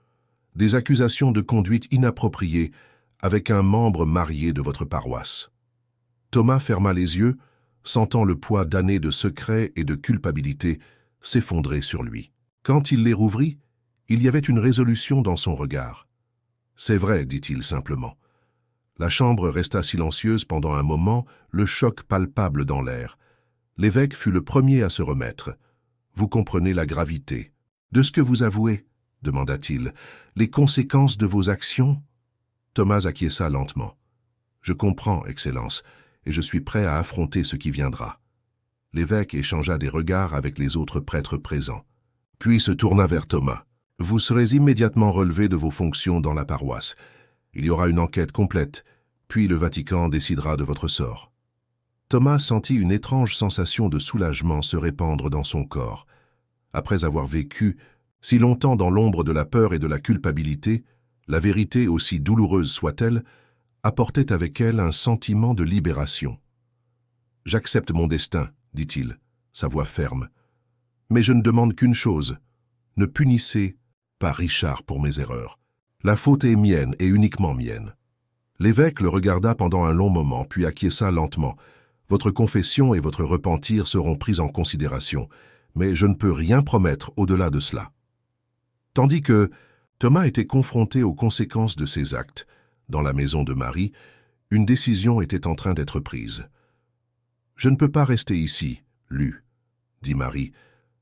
Des accusations de conduite inappropriée avec un membre marié de votre paroisse. » Thomas ferma les yeux, sentant le poids d'années de secret et de culpabilité s'effondrer sur lui. Quand il les rouvrit, il y avait une résolution dans son regard. « C'est vrai, dit-il simplement. » La chambre resta silencieuse pendant un moment, le choc palpable dans l'air. L'évêque fut le premier à se remettre. « Vous comprenez la gravité. »« De ce que vous avouez ?» demanda-t-il. « Les conséquences de vos actions ?» Thomas acquiesça lentement. « Je comprends, Excellence, et je suis prêt à affronter ce qui viendra. » L'évêque échangea des regards avec les autres prêtres présents. Puis se tourna vers Thomas. « Vous serez immédiatement relevé de vos fonctions dans la paroisse. Il y aura une enquête complète, puis le Vatican décidera de votre sort. » Thomas sentit une étrange sensation de soulagement se répandre dans son corps. Après avoir vécu si longtemps dans l'ombre de la peur et de la culpabilité, la vérité, aussi douloureuse soit-elle, apportait avec elle un sentiment de libération. « J'accepte mon destin, » dit-il, sa voix ferme. « Mais je ne demande qu'une chose. Ne punissez pas Richard pour mes erreurs. La faute est mienne et uniquement mienne. » L'évêque le regarda pendant un long moment, puis acquiesça lentement. « Votre confession et votre repentir seront pris en considération, mais je ne peux rien promettre au-delà de cela. » Tandis que Thomas était confronté aux conséquences de ses actes, dans la maison de Marie, une décision était en train d'être prise. « Je ne peux pas rester ici, Lu, » dit Marie,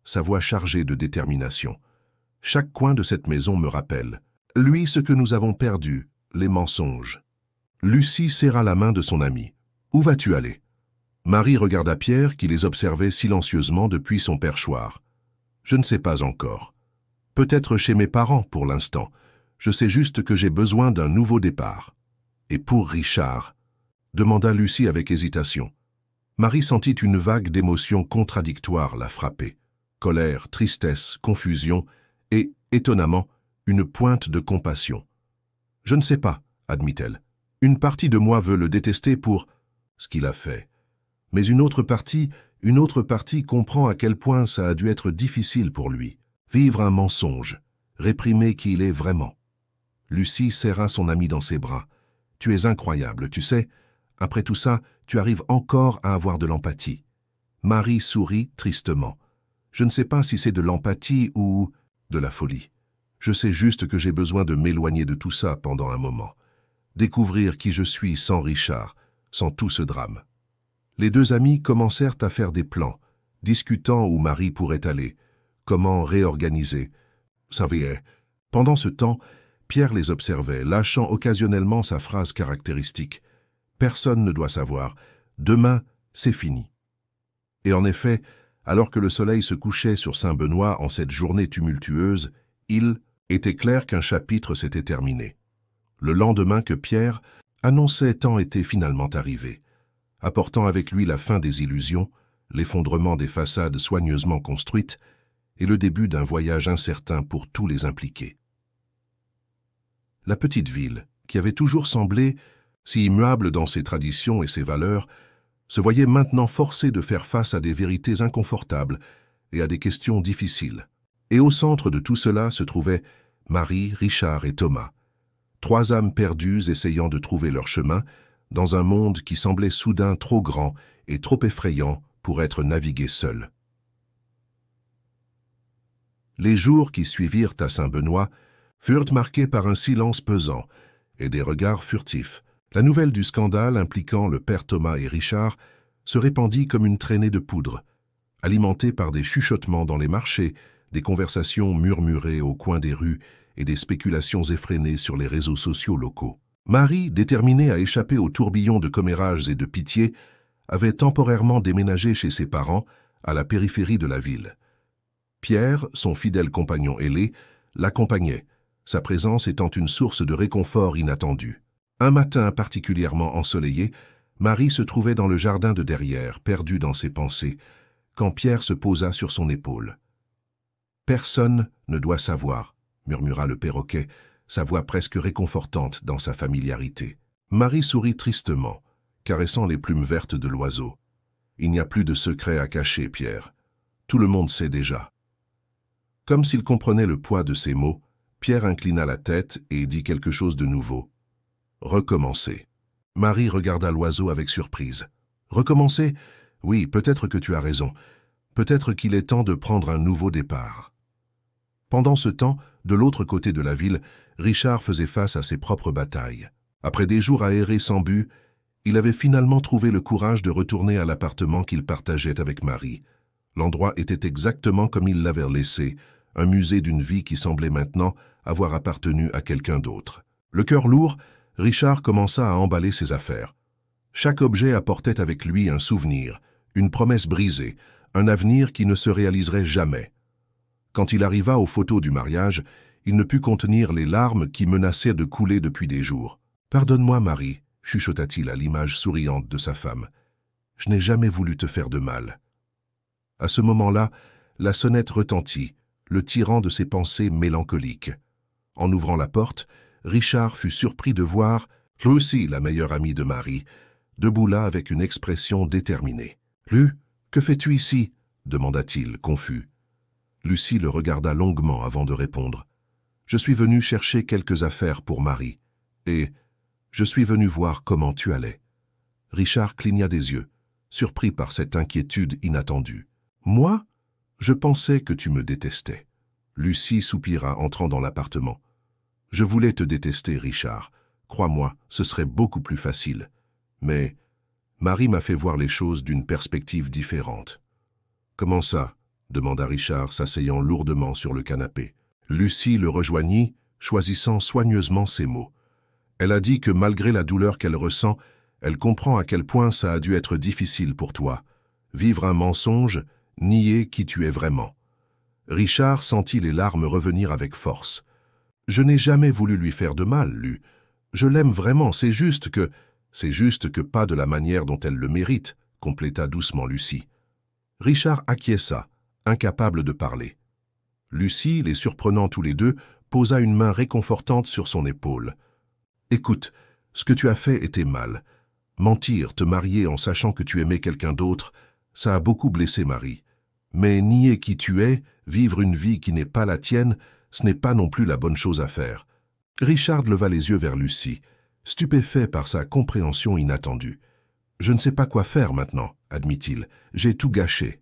sa voix chargée de détermination. « Chaque coin de cette maison me rappelle. Lui, ce que nous avons perdu, les mensonges. » Lucie serra la main de son amie. « Où vas-tu aller ?» Marie regarda Pierre qui les observait silencieusement depuis son perchoir. « Je ne sais pas encore. Peut-être chez mes parents pour l'instant. Je sais juste que j'ai besoin d'un nouveau départ. » « Et pour Richard ?» demanda Lucie avec hésitation. Marie sentit une vague d'émotions contradictoires la frapper. Colère, tristesse, confusion et, étonnamment, une pointe de compassion. « Je ne sais pas, » admit-elle. « Une partie de moi veut le détester pour ce qu'il a fait. Mais une autre partie comprend à quel point ça a dû être difficile pour lui. Vivre un mensonge, réprimer qui il est vraiment. » Lucie serra son amie dans ses bras. « Tu es incroyable, tu sais. Après tout ça, tu arrives encore à avoir de l'empathie. » Marie sourit tristement. « Je ne sais pas si c'est de l'empathie ou de la folie. Je sais juste que j'ai besoin de m'éloigner de tout ça pendant un moment. Découvrir qui je suis sans Richard, sans tout ce drame. » Les deux amis commencèrent à faire des plans, discutant où Marie pourrait aller, comment réorganiser. Ça y est. Pendant ce temps, Pierre les observait, lâchant occasionnellement sa phrase caractéristique. Personne ne doit savoir. Demain, c'est fini. Et en effet, alors que le soleil se couchait sur Saint-Benoît en cette journée tumultueuse, il était clair qu'un chapitre s'était terminé. Le lendemain que Pierre annonçait tant était finalement arrivé, apportant avec lui la fin des illusions, l'effondrement des façades soigneusement construites et le début d'un voyage incertain pour tous les impliqués. La petite ville, qui avait toujours semblé si immuable dans ses traditions et ses valeurs, se voyait maintenant forcée de faire face à des vérités inconfortables et à des questions difficiles. Et au centre de tout cela se trouvaient Marie, Richard et Thomas, trois âmes perdues essayant de trouver leur chemin dans un monde qui semblait soudain trop grand et trop effrayant pour être navigué seul. Les jours qui suivirent à Saint-Benoît furent marqués par un silence pesant et des regards furtifs. La nouvelle du scandale impliquant le père Thomas et Richard se répandit comme une traînée de poudre, alimentée par des chuchotements dans les marchés, des conversations murmurées au coin des rues et des spéculations effrénées sur les réseaux sociaux locaux. Marie, déterminée à échapper au tourbillon de commérages et de pitié, avait temporairement déménagé chez ses parents, à la périphérie de la ville. Pierre, son fidèle compagnon ailé, l'accompagnait, sa présence étant une source de réconfort inattendu. Un matin particulièrement ensoleillé, Marie se trouvait dans le jardin de derrière, perdue dans ses pensées, quand Pierre se posa sur son épaule. « Personne ne doit savoir », murmura le perroquet, sa voix presque réconfortante dans sa familiarité. Marie sourit tristement, caressant les plumes vertes de l'oiseau. « Il n'y a plus de secret à cacher, Pierre. Tout le monde sait déjà. » Comme s'il comprenait le poids de ces mots, Pierre inclina la tête et dit quelque chose de nouveau. « Recommencer. » Marie regarda l'oiseau avec surprise. « Recommencer ? Oui, peut-être que tu as raison. Peut-être qu'il est temps de prendre un nouveau départ. » Pendant ce temps, de l'autre côté de la ville, Richard faisait face à ses propres batailles. Après des jours à errer sans but, il avait finalement trouvé le courage de retourner à l'appartement qu'il partageait avec Marie. L'endroit était exactement comme il l'avait laissé, un musée d'une vie qui semblait maintenant avoir appartenu à quelqu'un d'autre. Le cœur lourd, Richard commença à emballer ses affaires. Chaque objet apportait avec lui un souvenir, une promesse brisée, un avenir qui ne se réaliserait jamais. Quand il arriva aux photos du mariage, il ne put contenir les larmes qui menaçaient de couler depuis des jours. « Pardonne-moi, Marie », chuchota-t-il à l'image souriante de sa femme. « Je n'ai jamais voulu te faire de mal. » À ce moment-là, la sonnette retentit, le tirant de ses pensées mélancoliques. En ouvrant la porte, Richard fut surpris de voir Lucie, la meilleure amie de Marie, debout là avec une expression déterminée. « Lu, que fais-tu ici ?» demanda-t-il, confus. Lucie le regarda longuement avant de répondre. « Je suis venu chercher quelques affaires pour Marie, et je suis venu voir comment tu allais. » Richard cligna des yeux, surpris par cette inquiétude inattendue. « Moi ? Je pensais que tu me détestais. » Lucie soupira, entrant dans l'appartement. « Je voulais te détester, Richard. Crois-moi, ce serait beaucoup plus facile. Mais Marie m'a fait voir les choses d'une perspective différente. »« Comment ça ?» demanda Richard, s'asseyant lourdement sur le canapé. Lucie le rejoignit, choisissant soigneusement ses mots. Elle a dit que malgré la douleur qu'elle ressent, elle comprend à quel point ça a dû être difficile pour toi. Vivre un mensonge, nier qui tu es vraiment. Richard sentit les larmes revenir avec force. « Je n'ai jamais voulu lui faire de mal, Lu. Je l'aime vraiment, c'est juste que pas de la manière dont elle le mérite, compléta doucement Lucie. Richard acquiesça, incapable de parler. Lucie, les surprenant tous les deux, posa une main réconfortante sur son épaule. « Écoute, ce que tu as fait était mal. Mentir, te marier en sachant que tu aimais quelqu'un d'autre, ça a beaucoup blessé Marie. Mais nier qui tu es, vivre une vie qui n'est pas la tienne, ce n'est pas non plus la bonne chose à faire. » Richard leva les yeux vers Lucie, stupéfait par sa compréhension inattendue. « Je ne sais pas quoi faire maintenant, admit-il. J'ai tout gâché. »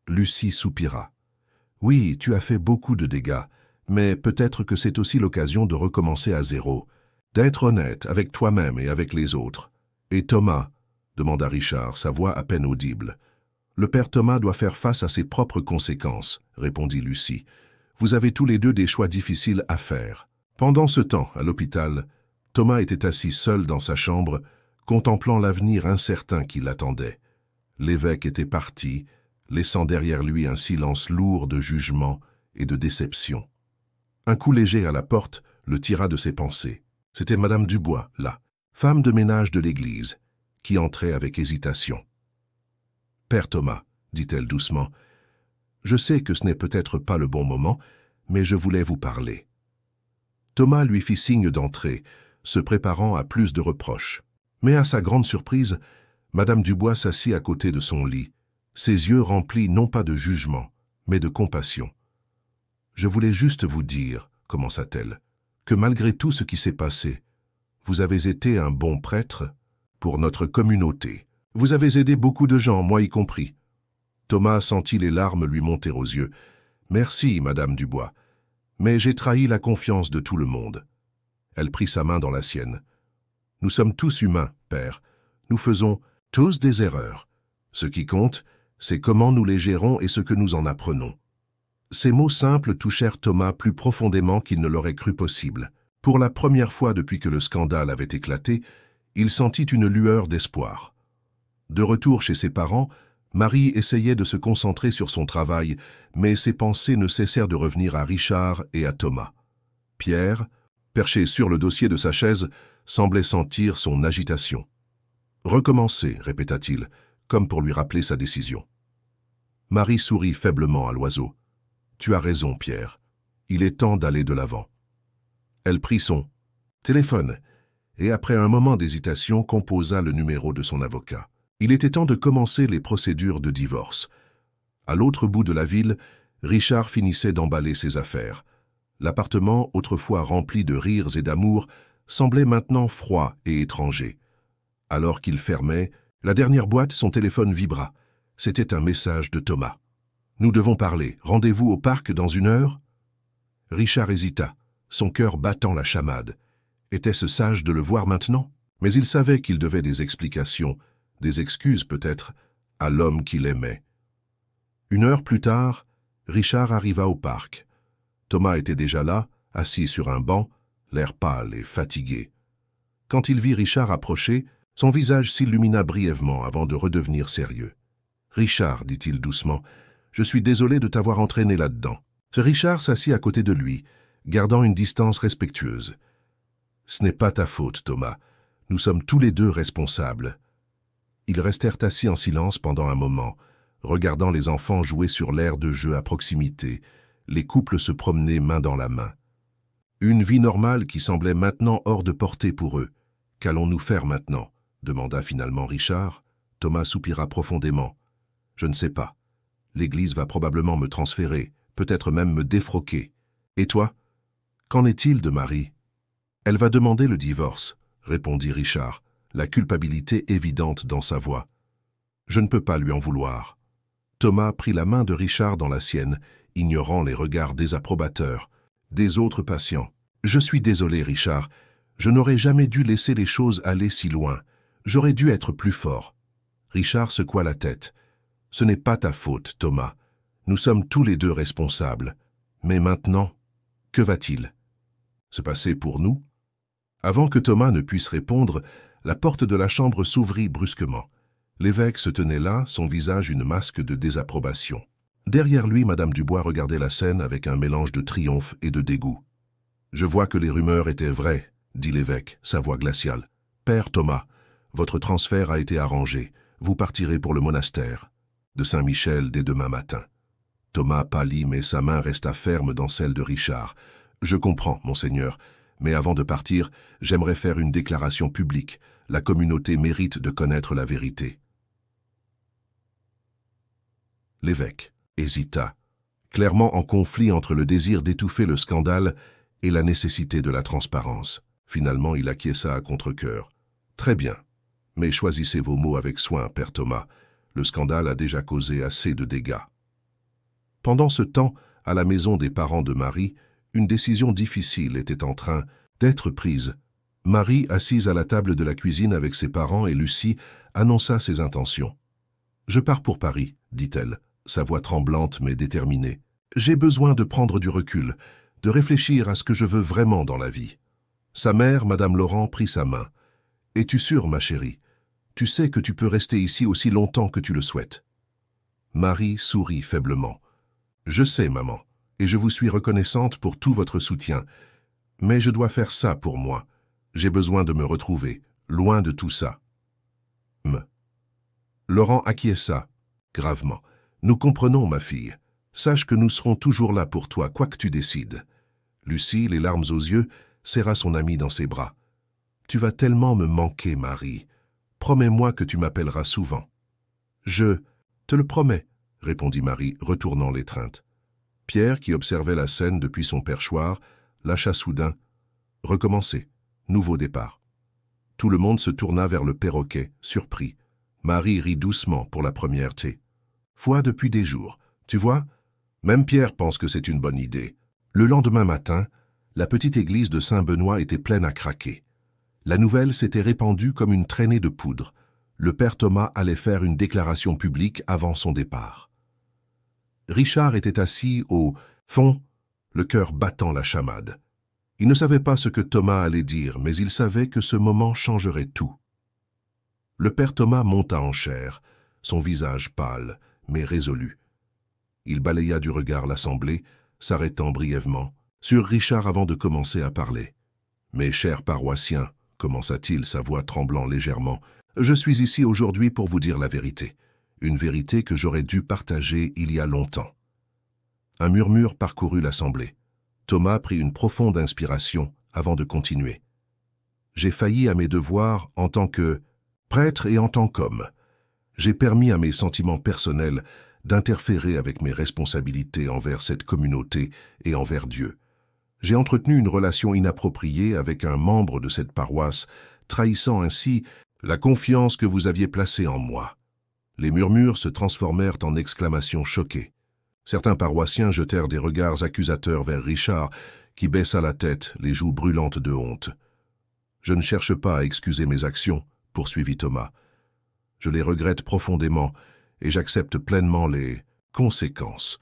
Lucie soupira. « Oui, tu as fait beaucoup de dégâts, mais peut-être que c'est aussi l'occasion de recommencer à zéro, d'être honnête avec toi-même et avec les autres. Et Thomas ?» demanda Richard, sa voix à peine audible. « Le père Thomas doit faire face à ses propres conséquences, » répondit Lucie. « Vous avez tous les deux des choix difficiles à faire. » Pendant ce temps, à l'hôpital, Thomas était assis seul dans sa chambre, contemplant l'avenir incertain qui l'attendait. L'évêque était parti, laissant derrière lui un silence lourd de jugement et de déception. Un coup léger à la porte le tira de ses pensées. C'était Madame Dubois, là, femme de ménage de l'église, qui entrait avec hésitation. « Père Thomas, dit-elle doucement, je sais que ce n'est peut-être pas le bon moment, mais je voulais vous parler. » Thomas lui fit signe d'entrer, se préparant à plus de reproches. Mais à sa grande surprise, Madame Dubois s'assit à côté de son lit, ses yeux remplis non pas de jugement, mais de compassion. « Je voulais juste vous dire, commença-t-elle, que malgré tout ce qui s'est passé, vous avez été un bon prêtre pour notre communauté. Vous avez aidé beaucoup de gens, moi y compris. » Thomas sentit les larmes lui monter aux yeux. « Merci, Madame Dubois, mais j'ai trahi la confiance de tout le monde. » Elle prit sa main dans la sienne. « Nous sommes tous humains, Père. Nous faisons tous des erreurs. Ce qui compte, c'est comment nous les gérons et ce que nous en apprenons. » Ces mots simples touchèrent Thomas plus profondément qu'il ne l'aurait cru possible. Pour la première fois depuis que le scandale avait éclaté, il sentit une lueur d'espoir. De retour chez ses parents, Marie essayait de se concentrer sur son travail, mais ses pensées ne cessèrent de revenir à Richard et à Thomas. Pierre, perché sur le dossier de sa chaise, semblait sentir son agitation. « Recommencer » répéta-t-il, comme pour lui rappeler sa décision. Marie sourit faiblement à l'oiseau. « Tu as raison, Pierre. Il est temps d'aller de l'avant. » Elle prit son téléphone et, après un moment d'hésitation, composa le numéro de son avocat. Il était temps de commencer les procédures de divorce. À l'autre bout de la ville, Richard finissait d'emballer ses affaires. L'appartement, autrefois rempli de rires et d'amour, semblait maintenant froid et étranger. Alors qu'il fermait, la dernière boîte, son téléphone vibra. C'était un message de Thomas. « Nous devons parler. Rendez-vous au parc dans 1 heure ?» Richard hésita, son cœur battant la chamade. Était-ce sage de le voir maintenant? Mais il savait qu'il devait des explications, des excuses peut-être, à l'homme qu'il aimait. 1 heure plus tard, Richard arriva au parc. Thomas était déjà là, assis sur un banc, l'air pâle et fatigué. Quand il vit Richard approcher, son visage s'illumina brièvement avant de redevenir sérieux. « Richard, dit-il doucement, je suis désolé de t'avoir entraîné là-dedans. » Richard s'assit à côté de lui, gardant une distance respectueuse. « Ce n'est pas ta faute, Thomas. Nous sommes tous les deux responsables. » Ils restèrent assis en silence pendant un moment, regardant les enfants jouer sur l'aire de jeu à proximité, les couples se promener main dans la main. Une vie normale qui semblait maintenant hors de portée pour eux. « Qu'allons-nous faire maintenant ?» demanda finalement Richard. Thomas soupira profondément. « Je ne sais pas. L'Église va probablement me transférer, peut-être même me défroquer. Et toi? Qu'en est-il de Marie? » « Elle va demander le divorce, » répondit Richard, la culpabilité évidente dans sa voix. « Je ne peux pas lui en vouloir. » Thomas prit la main de Richard dans la sienne, ignorant les regards désapprobateurs des autres patients. « Je suis désolé, Richard. Je n'aurais jamais dû laisser les choses aller si loin. J'aurais dû être plus fort. » Richard secoua la tête. « Ce n'est pas ta faute, Thomas. Nous sommes tous les deux responsables. Mais maintenant, que va-t-il se passer pour nous ?» Avant que Thomas ne puisse répondre, la porte de la chambre s'ouvrit brusquement. L'évêque se tenait là, son visage une masque de désapprobation. Derrière lui, Madame Dubois regardait la scène avec un mélange de triomphe et de dégoût. « Je vois que les rumeurs étaient vraies, » dit l'évêque, sa voix glaciale. « Père Thomas, votre transfert a été arrangé. Vous partirez pour le monastère de Saint-Michel dès demain matin. Thomas pâlit, mais sa main resta ferme dans celle de Richard. Je comprends, monseigneur, mais avant de partir, j'aimerais faire une déclaration publique. La communauté mérite de connaître la vérité. L'évêque hésita, clairement en conflit entre le désir d'étouffer le scandale et la nécessité de la transparence. Finalement, il acquiesça à contre-cœur. Très bien, mais choisissez vos mots avec soin, père Thomas. Le scandale a déjà causé assez de dégâts. Pendant ce temps, à la maison des parents de Marie, une décision difficile était en train d'être prise. Marie, assise à la table de la cuisine avec ses parents et Lucie, annonça ses intentions. « Je pars pour Paris, dit-elle, sa voix tremblante mais déterminée. J'ai besoin de prendre du recul, de réfléchir à ce que je veux vraiment dans la vie. » Sa mère, Madame Laurent, prit sa main. « Es-tu sûre, ma chérie? Tu sais que tu peux rester ici aussi longtemps que tu le souhaites. » Marie sourit faiblement. « Je sais, maman, et je vous suis reconnaissante pour tout votre soutien. Mais je dois faire ça pour moi. J'ai besoin de me retrouver, loin de tout ça. » Laurent acquiesça, gravement. « Nous comprenons, ma fille. Sache que nous serons toujours là pour toi, quoi que tu décides. » Lucie, les larmes aux yeux, serra son amie dans ses bras. « Tu vas tellement me manquer, Marie. Promets-moi que tu m'appelleras souvent. »« Je te le promets, » répondit Marie, retournant l'étreinte. Pierre, qui observait la scène depuis son perchoir, lâcha soudain. « Recommencer. Nouveau départ. » Tout le monde se tourna vers le perroquet, surpris. Marie rit doucement pour la première thé. « Fois depuis des jours. Tu vois? Même Pierre pense que c'est une bonne idée. » Le lendemain matin, la petite église de Saint-Benoît était pleine à craquer. La nouvelle s'était répandue comme une traînée de poudre. Le père Thomas allait faire une déclaration publique avant son départ. Richard était assis au fond, le cœur battant la chamade. Il ne savait pas ce que Thomas allait dire, mais il savait que ce moment changerait tout. Le père Thomas monta en chair, son visage pâle, mais résolu. Il balaya du regard l'assemblée, s'arrêtant brièvement sur Richard avant de commencer à parler. « Mes chers paroissiens, » commença-t-il, sa voix tremblant légèrement, « je suis ici aujourd'hui pour vous dire la vérité, une vérité que j'aurais dû partager il y a longtemps. » Un murmure parcourut l'assemblée. Thomas prit une profonde inspiration avant de continuer. « J'ai failli à mes devoirs en tant que prêtre et en tant qu'homme. J'ai permis à mes sentiments personnels d'interférer avec mes responsabilités envers cette communauté et envers Dieu. J'ai entretenu une relation inappropriée avec un membre de cette paroisse, trahissant ainsi la confiance que vous aviez placée en moi. » Les murmures se transformèrent en exclamations choquées. Certains paroissiens jetèrent des regards accusateurs vers Richard, qui baissa la tête, les joues brûlantes de honte. « Je ne cherche pas à excuser mes actions, » poursuivit Thomas. « Je les regrette profondément et j'accepte pleinement les conséquences.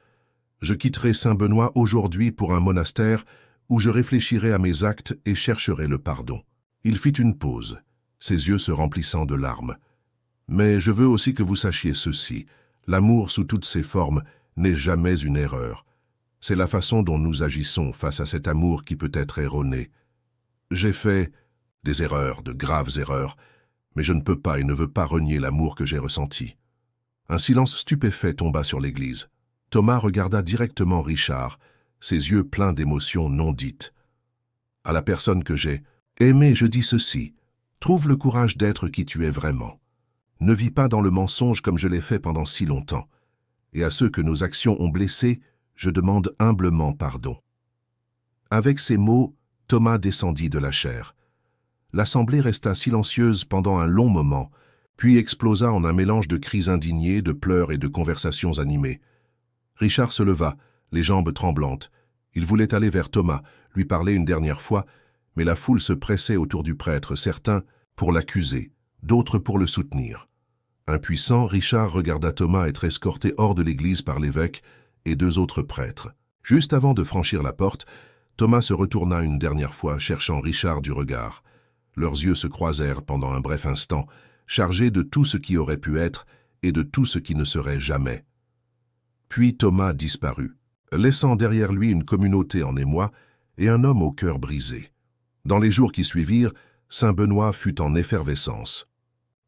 Je quitterai Saint-Benoît aujourd'hui pour un monastère où je réfléchirai à mes actes et chercherai le pardon. » Il fit une pause, ses yeux se remplissant de larmes. « Mais je veux aussi que vous sachiez ceci. L'amour sous toutes ses formes n'est jamais une erreur. C'est la façon dont nous agissons face à cet amour qui peut être erroné. J'ai fait des erreurs, de graves erreurs, mais je ne peux pas et ne veux pas renier l'amour que j'ai ressenti. » Un silence stupéfait tomba sur l'église. Thomas regarda directement Richard, ses yeux pleins d'émotions non dites. « À la personne que j'ai aimée, je dis ceci. Trouve le courage d'être qui tu es vraiment. Ne vis pas dans le mensonge comme je l'ai fait pendant si longtemps. Et à ceux que nos actions ont blessés, je demande humblement pardon. » Avec ces mots, Thomas descendit de la chaire. L'assemblée resta silencieuse pendant un long moment, puis explosa en un mélange de cris indignés, de pleurs et de conversations animées. Richard se leva, les jambes tremblantes. Il voulait aller vers Thomas, lui parler une dernière fois, mais la foule se pressait autour du prêtre, certains pour l'accuser, d'autres pour le soutenir. Impuissant, Richard regarda Thomas être escorté hors de l'église par l'évêque et deux autres prêtres. Juste avant de franchir la porte, Thomas se retourna une dernière fois, cherchant Richard du regard. Leurs yeux se croisèrent pendant un bref instant, chargés de tout ce qui aurait pu être et de tout ce qui ne serait jamais. Puis Thomas disparut, laissant derrière lui une communauté en émoi et un homme au cœur brisé. Dans les jours qui suivirent, Saint-Benoît fut en effervescence.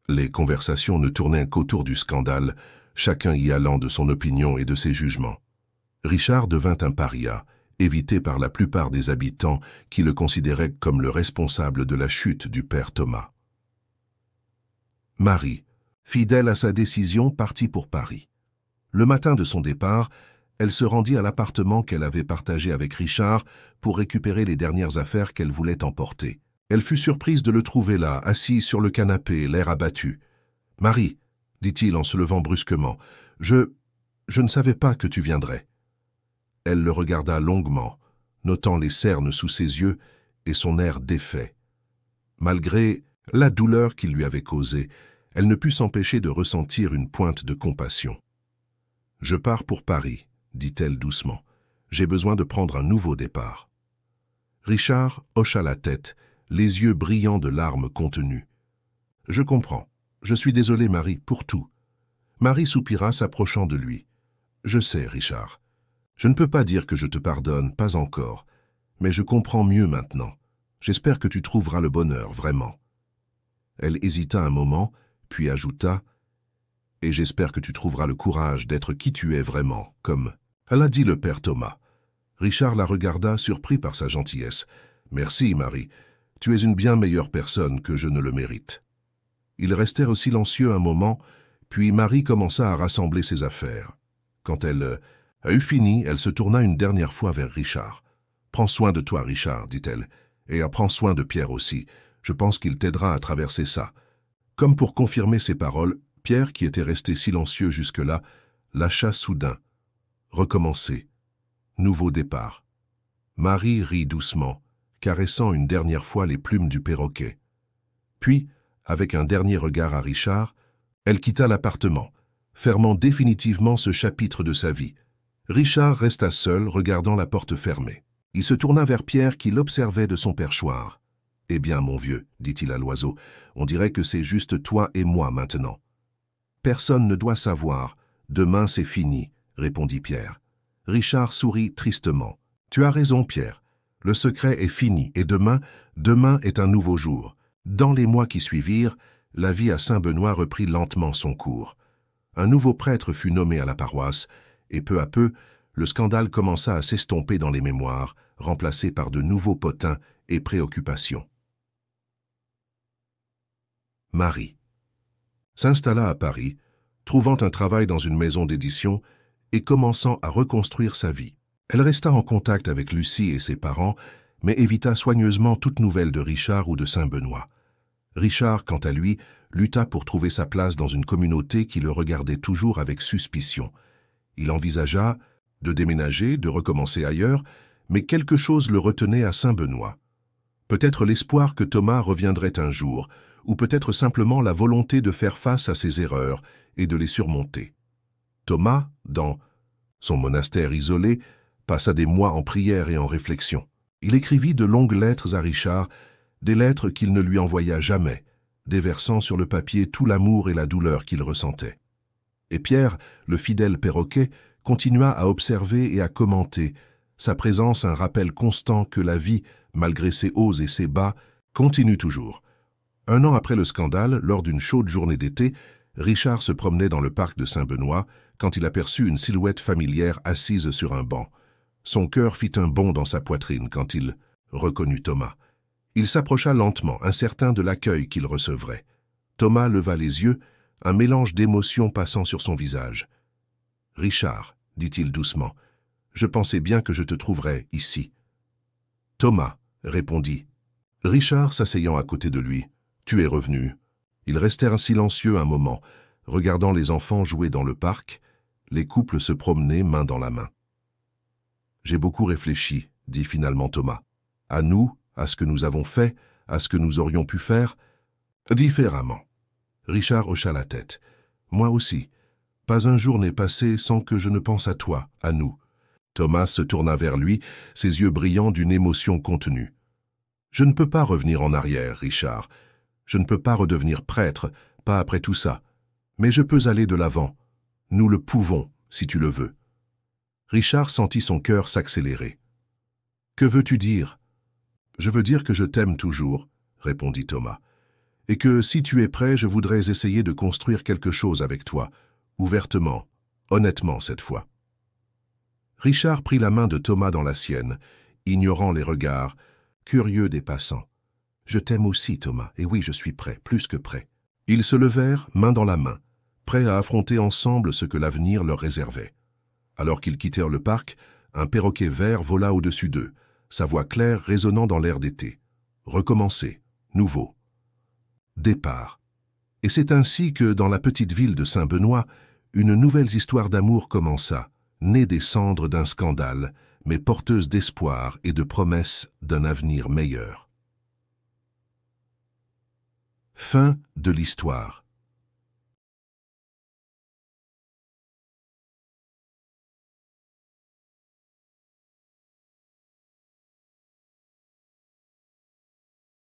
Les conversations ne tournaient qu'autour du scandale, chacun y allant de son opinion et de ses jugements. Richard devint un paria, évité par la plupart des habitants qui le considéraient comme le responsable de la chute du père Thomas. Marie, fidèle à sa décision, partit pour Paris. Le matin de son départ, elle se rendit à l'appartement qu'elle avait partagé avec Richard pour récupérer les dernières affaires qu'elle voulait emporter. Elle fut surprise de le trouver là, assis sur le canapé, l'air abattu. « Marie, dit-il en se levant brusquement, je ne savais pas que tu viendrais. » Elle le regarda longuement, notant les cernes sous ses yeux et son air défait. Malgré la douleur qu'il lui avait causée, elle ne put s'empêcher de ressentir une pointe de compassion. « Je pars pour Paris, » dit-elle doucement. « J'ai besoin de prendre un nouveau départ. » Richard hocha la tête, les yeux brillants de larmes contenues. « Je comprends. Je suis désolé, Marie, pour tout. » Marie soupira, s'approchant de lui. « Je sais, Richard. Je ne peux pas dire que je te pardonne, pas encore. Mais je comprends mieux maintenant. J'espère que tu trouveras le bonheur, vraiment. » Elle hésita un moment, puis ajouta « Et j'espère que tu trouveras le courage d'être qui tu es vraiment, comme... » Elle a dit le père Thomas. Richard la regarda, surpris par sa gentillesse. « Merci, Marie. Tu es une bien meilleure personne que je ne le mérite. » Ils restèrent silencieux un moment, puis Marie commença à rassembler ses affaires. Quand elle a eu fini, elle se tourna une dernière fois vers Richard. « Prends soin de toi, Richard, dit-elle, et prends soin de Pierre aussi. Je pense qu'il t'aidera à traverser ça. » Comme pour confirmer ses paroles, Pierre, qui était resté silencieux jusque-là, lâcha soudain. Recommencer. Nouveau départ. Marie rit doucement, caressant une dernière fois les plumes du perroquet. Puis, avec un dernier regard à Richard, elle quitta l'appartement, fermant définitivement ce chapitre de sa vie. Richard resta seul, regardant la porte fermée. Il se tourna vers Pierre qui l'observait de son perchoir. « Eh bien, mon vieux, dit-il à l'oiseau, on dirait que c'est juste toi et moi maintenant. »« Personne ne doit savoir. Demain, c'est fini, » répondit Pierre. Richard sourit tristement. « Tu as raison, Pierre. Le secret est fini et demain est un nouveau jour. » Dans les mois qui suivirent, la vie à Saint-Benoît reprit lentement son cours. Un nouveau prêtre fut nommé à la paroisse, et peu à peu, le scandale commença à s'estomper dans les mémoires, remplacé par de nouveaux potins et préoccupations. Marie s'installa à Paris, trouvant un travail dans une maison d'édition et commençant à reconstruire sa vie. Elle resta en contact avec Lucie et ses parents, mais évita soigneusement toute nouvelle de Richard ou de Saint-Benoît. Richard, quant à lui, lutta pour trouver sa place dans une communauté qui le regardait toujours avec suspicion. Il envisagea de déménager, de recommencer ailleurs, mais quelque chose le retenait à Saint-Benoît. Peut-être l'espoir que Thomas reviendrait un jour, ou peut-être simplement la volonté de faire face à ses erreurs et de les surmonter. Thomas, dans son monastère isolé, passa des mois en prière et en réflexion. Il écrivit de longues lettres à Richard, des lettres qu'il ne lui envoya jamais, déversant sur le papier tout l'amour et la douleur qu'il ressentait. Et Pierre, le fidèle perroquet, continua à observer et à commenter, sa présence un rappel constant que la vie, malgré ses hauts et ses bas, continue toujours. Un an après le scandale, lors d'une chaude journée d'été, Richard se promenait dans le parc de Saint-Benoît quand il aperçut une silhouette familière assise sur un banc. Son cœur fit un bond dans sa poitrine quand il reconnut Thomas. Il s'approcha lentement, incertain de l'accueil qu'il recevrait. Thomas leva les yeux, un mélange d'émotions passant sur son visage. « Richard, dit-il doucement, je pensais bien que je te trouverais ici. »« Thomas, répondit Richard s'asseyant à côté de lui. « Tu es revenu. » Ils restèrent silencieux un moment, regardant les enfants jouer dans le parc, les couples se promener main dans la main. « J'ai beaucoup réfléchi, dit finalement Thomas. À nous, à ce que nous avons fait, à ce que nous aurions pu faire, différemment. » Richard hocha la tête. « Moi aussi. Pas un jour n'est passé sans que je ne pense à toi, à nous. » Thomas se tourna vers lui, ses yeux brillants d'une émotion contenue. « Je ne peux pas revenir en arrière, Richard. Je ne peux pas redevenir prêtre, pas après tout ça. Mais je peux aller de l'avant. Nous le pouvons, si tu le veux. » Richard sentit son cœur s'accélérer. « Que veux-tu dire ?»« Je veux dire que je t'aime toujours, » répondit Thomas. et que, si tu es prêt, je voudrais essayer de construire quelque chose avec toi, ouvertement, honnêtement cette fois. » Richard prit la main de Thomas dans la sienne, ignorant les regards, curieux des passants. « Je t'aime aussi, Thomas, et oui, je suis prêt, plus que prêt. » Ils se levèrent, main dans la main, prêts à affronter ensemble ce que l'avenir leur réservait. Alors qu'ils quittèrent le parc, un perroquet vert vola au-dessus d'eux, sa voix claire résonnant dans l'air d'été. Recommencer, nouveau. Départ. Et c'est ainsi que, dans la petite ville de Saint-Benoît, une nouvelle histoire d'amour commença, née des cendres d'un scandale, mais porteuse d'espoir et de promesses d'un avenir meilleur. Fin de l'histoire.